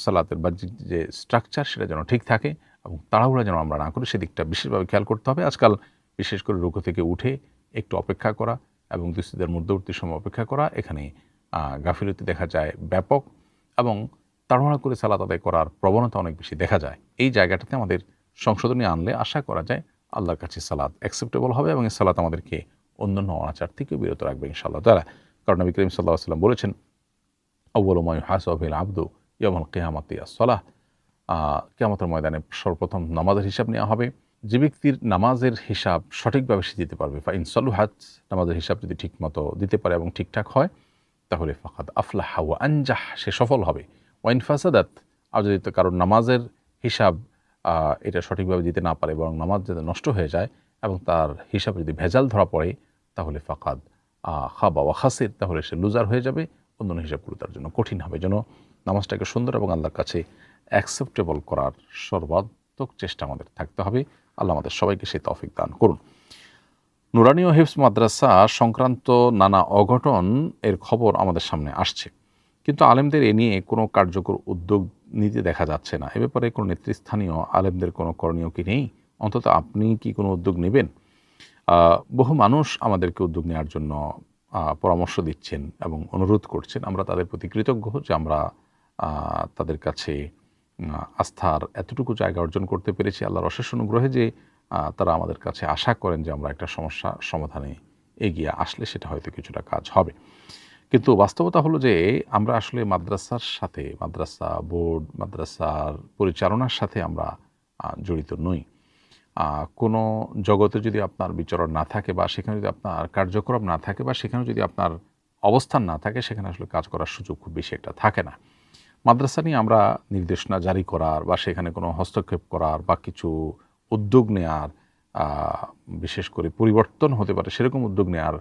সালাতের বাহ্যিক যে স্ট্রাকচার সেটা যেন ঠিক থাকে এবং তাড়াহুড়া যেন আমরা না করি, সেদিকটা বিশেষভাবে খেয়াল করতে হবে। আজকাল বিশেষ করে রুকু থেকে উঠে একটু অপেক্ষা করা এবং দুঃস্থদের মধ্যবর্তী সময় অপেক্ষা করা, এখানে গাফিলতি দেখা যায় ব্যাপক এবং তাড়াহুড়া করে সালাত আদায় করার প্রবণতা অনেক বেশি দেখা যায়। এই জায়গাটাতে আমাদের সংশোধনী আনলে আশা করা যায় আল্লাহর কাছে সালাত অ্যাকসেপ্টেবল হবে এবং এই সালাত আমাদেরকে অন্যান্য অনাচার থেকেও বিরত রাখবে ইনশাআল্লাহ তাআলা। কারণ নবী করিম সাল্লাল্লাহু আলাইহি ওয়াসাল্লাম বলেছেন, আউয়ালু মা ইউহাসাবু বিল আবদু ইয়াউমাল কিয়ামাতি আস-সালাহ। কিয়ামতের ময়দানে সর্বপ্রথম নামাজের হিসাব নেওয়া হবে। যে ব্যক্তির নামাজের হিসাব সঠিকভাবে সে দিতে পারবে, ফা ইন সালুহাত, নামাজের হিসাব যদি ঠিকমতো দিতে পারে এবং ঠিকঠাক হয়, তাহলে ফাকাদ আফলাহা ওয়া আনজাহ, সে সফল হবে। ওয়াইন ফাসাদাত, আর যদি কারণ নামাজের হিসাব এটা সঠিকভাবে দিতে না পারে এবং নামাজ যাতে নষ্ট হয়ে যায় এবং তার হিসাবে যদি ভেজাল ধরা পড়ে, তাহলে ফাকাদ খাবা ওয়া খাসির, তাহলে সে লুজার হয়ে যাবে। অন্যান্য হিসাবগুলো তার জন্য কঠিন হবে। যেন নামাজটাকে সুন্দর এবং আল্লাহর কাছে অ্যাকসেপ্টেবল করার সর্বাত্মক চেষ্টা আমাদের থাকতে হবে। আল্লাহ আমাদের সবাইকে সেই তৌফিক দান করুন। নুরানি ও হিফজ মাদ্রাসা সংক্রান্ত নানা অঘটন এর খবর আমাদের সামনে আসছে, কিন্তু আলেমদের এ নিয়ে কোনো কার্যকর উদ্যোগ নিতে দেখা যাচ্ছে না। এ ব্যাপারে কোনো নেতৃস্থানীয় আলেমদের কোনো করণীয় কি নেই? অন্তত আপনি কি কোনো উদ্যোগ নেবেন? বহু মানুষ আমাদেরকে উদ্যোগ নেওয়ার জন্য পরামর্শ দিচ্ছেন এবং অনুরোধ করছেন। আমরা তাদের প্রতি কৃতজ্ঞ যে আমরা তাদের কাছে আস্থার এতটুকু জায়গা অর্জন করতে পেরেছি। আল্লাহর অশেষ অনুগ্রহে যে তারা আমাদের কাছে আশা করেন যে আমরা একটা সমস্যা সমাধানে এগিয়ে আসলে সেটা হয়তো কিছুটা কাজ হবে। কিন্তু বাস্তবতা হলো যে আমরা আসলে মাদ্রাসার সাথে, মাদ্রাসা বোর্ড, মাদ্রাসার পরিচালনার সাথে আমরা জড়িত নই। কোনো জগতে যদি আপনার বিচরণ না থাকে বা সেখানে যদি আপনার কার্যক্রম না থাকে বা সেখানে যদি আপনার অবস্থান না থাকে, সেখানে আসলে কাজ করার সুযোগ খুব বেশি একটা থাকে না। মাদ্রাসা নিয়ে আমরা নির্দেশনা জারি করার বা সেখানে কোনো হস্তক্ষেপ করার বা কিছু উদ্যোগ নেয়ার, বিশেষ করে পরিবর্তন হতে পারে সেরকম উদ্যোগ নেয়ার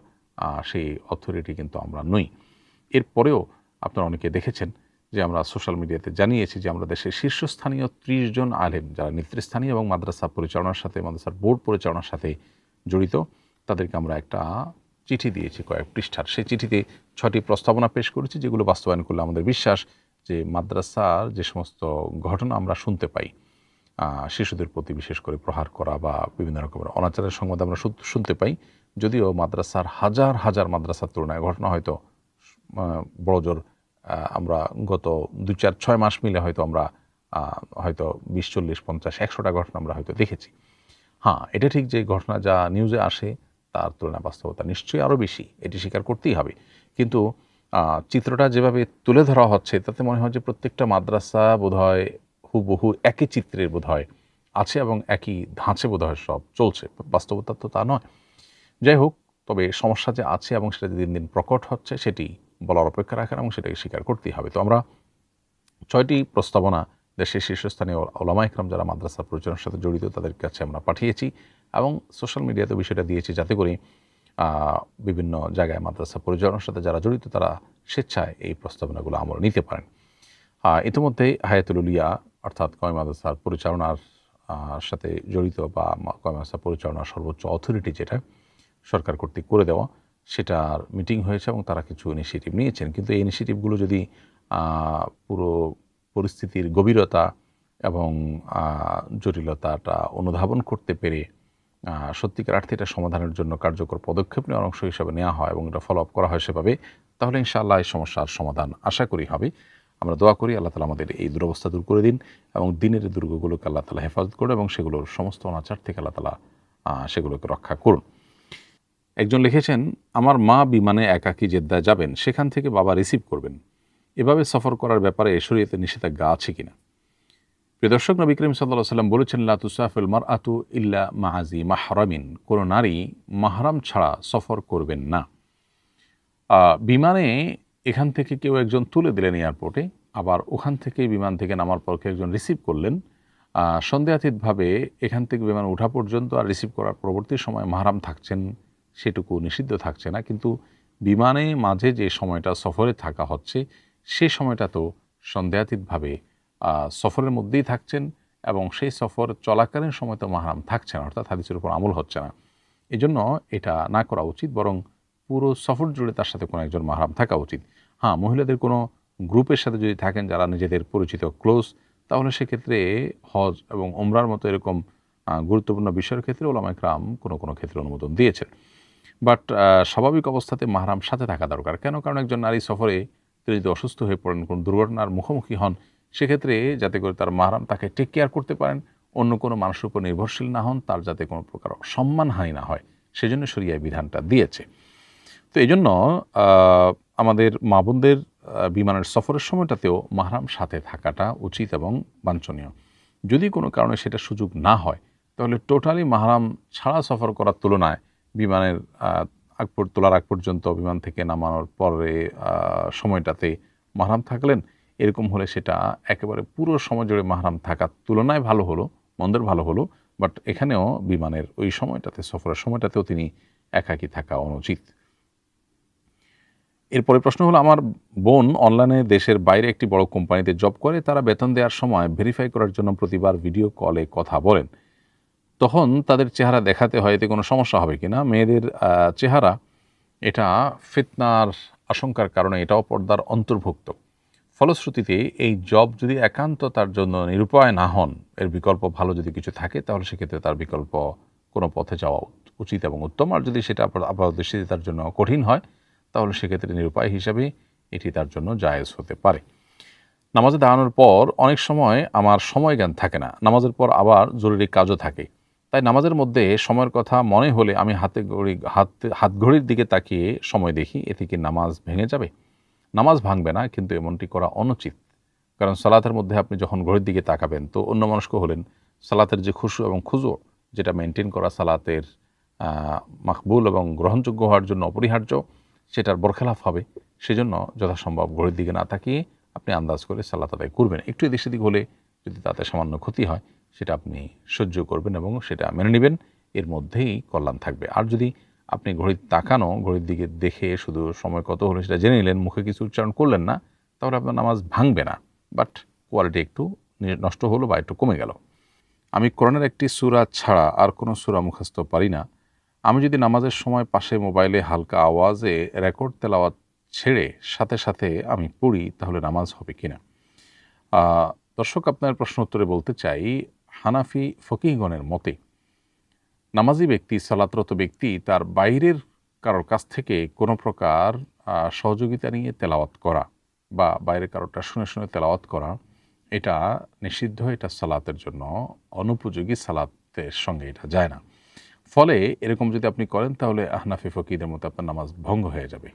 সেই অথরিটি কিন্তু আমরা নই। এরপরেও আপনারা অনেকে দেখেছেন যে আমরা সোশ্যাল মিডিয়াতে জানিয়েছি যে আমরা দেশের শীর্ষস্থানীয় 30 জন আলেম যারা নেতৃস্থানীয় এবং মাদ্রাসা পরিচালনার সাথে, মাদ্রাসার বোর্ড পরিচালনার সাথে জড়িত, তাদেরকে আমরা একটা চিঠি দিয়েছি কয়েক পৃষ্ঠার। সেই চিঠিতে 6টি প্রস্তাবনা পেশ করেছি, যেগুলো বাস্তবায়ন করলে আমাদের বিশ্বাস যে মাদ্রাসার যে সমস্ত ঘটনা আমরা শুনতে পাই, শিশুদের প্রতি বিশেষ করে প্রহার করা বা বিভিন্ন রকমের অনাচারের সংবাদ আমরা শুনতে পাই, যদিও মাদ্রাসার হাজার হাজার মাদ্রাসার তুলনায় ঘটনা হয়তো বড়জোর আমরা গত 2-4-6 মাস মিলে হয়তো আমরা হয়তো 20-40-50-100টা ঘটনা আমরা হয়তো দেখেছি। হ্যাঁ, এটা ঠিক যে ঘটনা যা নিউজে আসে তার তুলনায় বাস্তবতা নিশ্চয়ই আরও বেশি, এটি স্বীকার করতেই হবে। কিন্তু চিত্রটা যেভাবে তুলে ধরা হচ্ছে তাতে মনে হয় যে প্রত্যেকটা মাদ্রাসা বোধহয় হুবহু একই চিত্রের বোধহয় আছে এবং একই ধাঁচে বোধহয় সব চলছে। বাস্তবতা তো তা নয়। যাই হোক, তবে সমস্যা যে আছে এবং সেটা দিন দিন প্রকট হচ্ছে সেটি বলার অপেক্ষা রাখেন এবং সেটাকে স্বীকার করতেই হবে। তো আমরা 6টি প্রস্তাবনা দেশের শীর্ষস্থানীয় ওলামা ইকরাম যারা মাদ্রাসা পরিচালনার সাথে জড়িত তাদের কাছে আমরা পাঠিয়েছি এবং সোশ্যাল মিডিয়াতে বিষয়টা দিয়েছি, যাতে করে বিভিন্ন জায়গায় মাদ্রাসা পরিচালনার সাথে যারা জড়িত তারা স্বেচ্ছায় এই প্রস্তাবনাগুলো আমল নিতে পারেন। ইতিমধ্যেই হায়াতুল উলিয়া অর্থাৎ কওমি মাদ্রাসার পরিচালনার সাথে জড়িত বা কওমি মাদ্রাসা পরিচালনার সর্বোচ্চ অথরিটি যেটা সরকার কর্তৃক করে দেওয়া, সেটার মিটিং হয়েছে এবং তারা কিছু ইনিশিয়েটিভ নিয়েছেন। কিন্তু এই ইনিশিয়েটিভগুলো যদি পুরো পরিস্থিতির গভীরতা এবং জটিলতাটা অনুধাবন করতে পেরে সত্যিকার অর্থে এটা সমাধানের জন্য কার্যকর পদক্ষেপ নেওয়ার অংশ হিসাবে নেওয়া হয় এবং এটা ফলো আপ করা হয় সেভাবে, তাহলে ইনশাআল্লাহ এই সমস্যার সমাধান আশা করি হবে। আমরা দোয়া করি আল্লাহ তালা আমাদের এই দুরবস্থা দূর করে দিন এবং দিনের দুর্গগুলোকে আল্লাহ তালা হেফাজত করুন এবং সেগুলোর সমস্ত অনাচার থেকে আল্লাহ তালা সেগুলোকে রক্ষা করুন। একজন লিখেছেন, আমার মা বিমানে একাকী জেদ্দায় যাবেন, সেখান থেকে বাবা রিসিভ করবেন, এভাবে সফর করার ব্যাপারে শরীয়তে নিষেধাজ্ঞা আছে কিনা? প্রিয় দর্শক, নবী করিম সাল্লাল্লাহু আলাইহি ওয়াসাল্লাম বলেছেন, লা তুসাফিরুল মারআতু ইল্লা মা'যি মাহরামিন, কোন নারী মাহরাম ছাড়া সফর করবেন না। বিমানে এখান থেকে কেউ একজন তুলে দিলেন এয়ারপোর্টে, আবার ওখান থেকে বিমান থেকে নামার পর কেউ একজন রিসিভ করলেন, সন্দেহাতীতভাবে এখান থেকে বিমান ওঠা পর্যন্ত আর রিসিভ করার পরবর্তী সময় মাহরাম থাকছেন সেটুকু নিষিদ্ধ থাকছে না, কিন্তু বিমানে মাঝে যে সময়টা সফরে থাকা হচ্ছে সেই সময়টা তো সন্দেহাতীতভাবে সফরের মধ্যেই থাকছেন এবং সেই সফর চলাকালীন সময় তো মাহরাম থাকছে না, অর্থাৎ হাদিসের উপর আমল হচ্ছে না। এই জন্য এটা না করা উচিত, বরং পুরো সফর জুড়ে তার সাথে কোনো একজন মাহরাম থাকা উচিত। হ্যাঁ, মহিলাদের কোনো গ্রুপের সাথে যদি থাকেন যারা নিজেদের পরিচিত ক্লোজ, তাহলে সেক্ষেত্রে হজ এবং ওমরার মতো এরকম গুরুত্বপূর্ণ বিষয়ের ক্ষেত্রে ওলামা ইকরাম কোনো কোনো ক্ষেত্রে অনুমোদন দিয়েছেন। বাট স্বাভাবিক অবস্থাতে মাহরাম সাথে থাকা দরকার। কেন? কারণ একজন নারী সফরে তিনি যদি অসুস্থ হয়ে পড়েন, কোনো দুর্ঘটনার মুখোমুখি হন, সেক্ষেত্রে যাতে করে তার মাহরাম তাকে টেক কেয়ার করতে পারেন, অন্য কোনো মানুষের উপর নির্ভরশীল না হন, তার যাতে কোনো প্রকার সম্মানহানি না হয়, সেজন্য শরিয়া বিধানটা দিয়েছে। তো এই জন্য আমাদের মা বোনদের বিমানের সফরের সময়টাতেও মাহরাম সাথে থাকাটা উচিত এবং বাঞ্ছনীয়। যদি কোনো কারণে সেটা সুযোগ না হয়, তাহলে টোটালি মাহরাম ছাড়া সফর করার তুলনায় বিমানের তোলার আগ পর্যন্ত, বিমান থেকে নামানোর পরে সময়টাতে মাহরাম থাকলেন, এরকম হলে সেটা একেবারে পুরো সময় জুড়ে মাহরাম থাকার তুলনায় ভালো হলো, মন্দের ভালো হলো। বাট এখানেও বিমানের ওই সময়টাতে, সফরের সময়টাতেও তিনি একাকী থাকা অনুচিত। এরপরে প্রশ্ন হলো, আমার বোন অনলাইনে দেশের বাইরে একটি বড় কোম্পানিতে জব করে। তারা বেতন দেওয়ার সময় ভেরিফাই করার জন্য প্রতিবার ভিডিও কলে কথা বলেন। তখন তাদের চেহারা দেখাতে হয়, এতে কোনো সমস্যা হবে কিনা? মেয়েদের চেহারা, এটা ফিতনার আশঙ্কার কারণে এটাও পর্দার অন্তর্ভুক্ত। ফলশ্রুতিতে এই জব যদি একান্ত তার জন্য নিরুপায় না হন, এর বিকল্প ভালো যদি কিছু থাকে, তাহলে সেক্ষেত্রে তার বিকল্প কোনো পথে যাওয়া উচিত এবং উত্তম। আর যদি সেটা আপাতদৃষ্টিতে তার জন্য কঠিন হয়, তাহলে সেক্ষেত্রে নিরুপায় হিসাবে এটি তার জন্য জায়েজ হতে পারে। নামাজে দাঁড়ানোর পর অনেক সময় আমার সময় জ্ঞান থাকে না, নামাজের পর আবার জরুরি কাজও থাকে, তাই নামাজের মধ্যে সময়ের কথা মনে হলে আমি হাত ঘড়ির দিকে তাকিয়ে সময় দেখি, এতে কি নামাজ ভেঙে যাবে? নামাজ ভাঙবে না, কিন্তু এমনটি করা অনুচিত। কারণ সালাতের মধ্যে আপনি যখন ঘড়ির দিকে তাকাবেন, তো অন্যমনস্ক হলেন, সালাতের যে খুশু এবং খুজু, যেটা মেনটেন করা সালাতের মাকবুল এবং গ্রহণযোগ্য হওয়ার জন্য অপরিহার্য, সেটার বরখেলাফ হবে। সেজন্য যথাসম্ভব ঘড়ির দিকে না তাকিয়ে আপনি আন্দাজ করে সালাত আদায় করবেন। একটু এদিক সেদিক হলে যদি তাতে সামান্য ক্ষতি হয়, সেটা আপনি সহ্য করবেন এবং সেটা মেনে নেবেন, এর মধ্যেই কল্যাণ থাকবে। আর যদি আপনি ঘড়ির তাকানো, ঘড়ির দিকে দেখে শুধু সময় কত হলো সেটা জেনে নিলেন, মুখে কিছু উচ্চারণ করলেন না, তাহলে আপনার নামাজ ভাঙবে না, বাট কোয়ালিটি একটু নষ্ট হলো বা একটু কমে গেল। আমি কোরআনের একটি সূরা ছাড়া আর কোনো সূরা মুখস্থ পারি না। আমি যদি নামাজের সময় পাশে মোবাইলে হালকা আওয়াজে রেকর্ড তেলাওয়াত ছেড়ে সাথে সাথে আমি পড়ি, তাহলে নামাজ হবে কিনা? দর্শক, আপনার প্রশ্ন উত্তরে বলতে চাই, হানাফি ফকিহগণের মতে নামাজি ব্যক্তি, সালাতরত ব্যক্তি তার বাইরের কারোর কাছ থেকে কোনো প্রকার সহযোগিতা নিয়ে তেলাওয়াত করা বা বাইরের কারোরটা শুনে শুনে তেলাওয়াত করা, এটা নিষিদ্ধ, এটা সালাতের জন্য অনুপযোগী, সালাতের সঙ্গে এটা যায় না। ফলে এরকম যদি আপনি করেন, তাহলে হানাফি ফকিহদের মতো আপনার নামাজ ভঙ্গ হয়ে যাবে।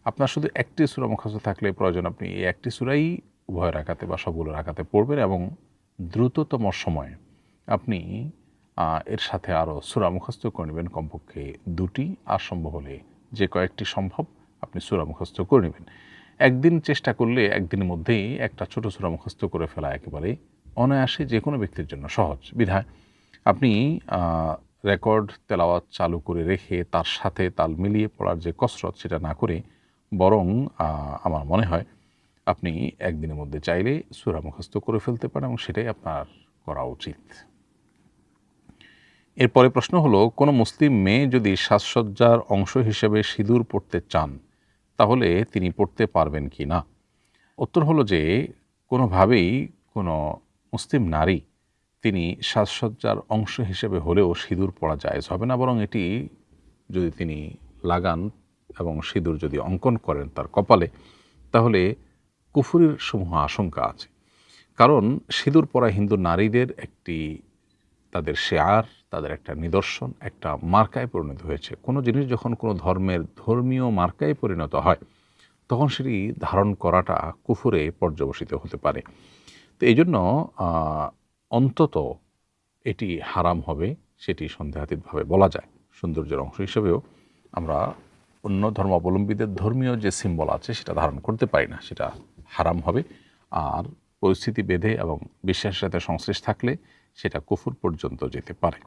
আপনার শুধু একটি সূরা মুখস্থ থাকলে প্রয়োজন, আপনি এই একটি সূরাই উভয় রাকাতে বা সবগুলো রাকাতে পড়বেন এবং দ্রুততম সময়ে আপনি এর সাথে আরও সূরা মুখস্থ করে নেবেন, কমপক্ষে 2টি, আর সম্ভব হলে যে কয়েকটি সম্ভব আপনি সূরা মুখস্থ করে নেবেন। একদিন চেষ্টা করলে একদিনের মধ্যেই একটা ছোট সূরা মুখস্থ করে ফেলা একেবারে অনায়াসে যে কোনো ব্যক্তির জন্য সহজ। বিধায় আপনি রেকর্ড তেলাওয়াত চালু করে রেখে তার সাথে তাল মিলিয়ে পড়ার যে কসরত, সেটা না করে বরং আমার মনে হয় আপনি একদিনের মধ্যে চাইলে সূরা মুখস্থ করে ফেলতে পারেন এবং সেটাই আপনার করা উচিত। এরপরে প্রশ্ন হলো, কোনো মুসলিম মেয়ে যদি সাজসজ্জার অংশ হিসেবে সিঁদুর পড়তে চান, তাহলে তিনি পড়তে পারবেন কি না? উত্তর হলো যে, কোনোভাবেই কোনো মুসলিম নারী তিনি সাজসজ্জার অংশ হিসেবে হলেও সিঁদুর পরা জায়েজ হবে না, বরং এটি যদি তিনি লাগান এবং সিঁদুর যদি অঙ্কন করেন তার কপালে, তাহলে কুফরির সমূহ আশঙ্কা আছে। কারণ সিঁদুর পরা হিন্দু নারীদের একটি, তাদের শেয়ার, তাদের একটা নিদর্শন, একটা মার্কায় পরিণত হয়েছে। কোনো জিনিস যখন কোনো ধর্মের ধর্মীয় মার্কায় পরিণত হয়, তখন সেটি ধারণ করাটা কুফরে পর্যবসিত হতে পারে। তো এই জন্য অন্তত এটি হারাম হবে, সেটি সন্দেহাতীতভাবে বলা যায়। সৌন্দর্যের অংশ হিসেবেও আমরা অন্য ধর্মাবলম্বীদের ধর্মীয় যে সিম্বল আছে সেটা ধারণ করতে পারি না, সেটা হারাম হবে। আর পরিস্থিতি বেঁধে এবং বিশ্বাসের সাথে সংশ্লিষ্ট থাকলে সেটা কুফর পর্যন্ত যেতে পারে।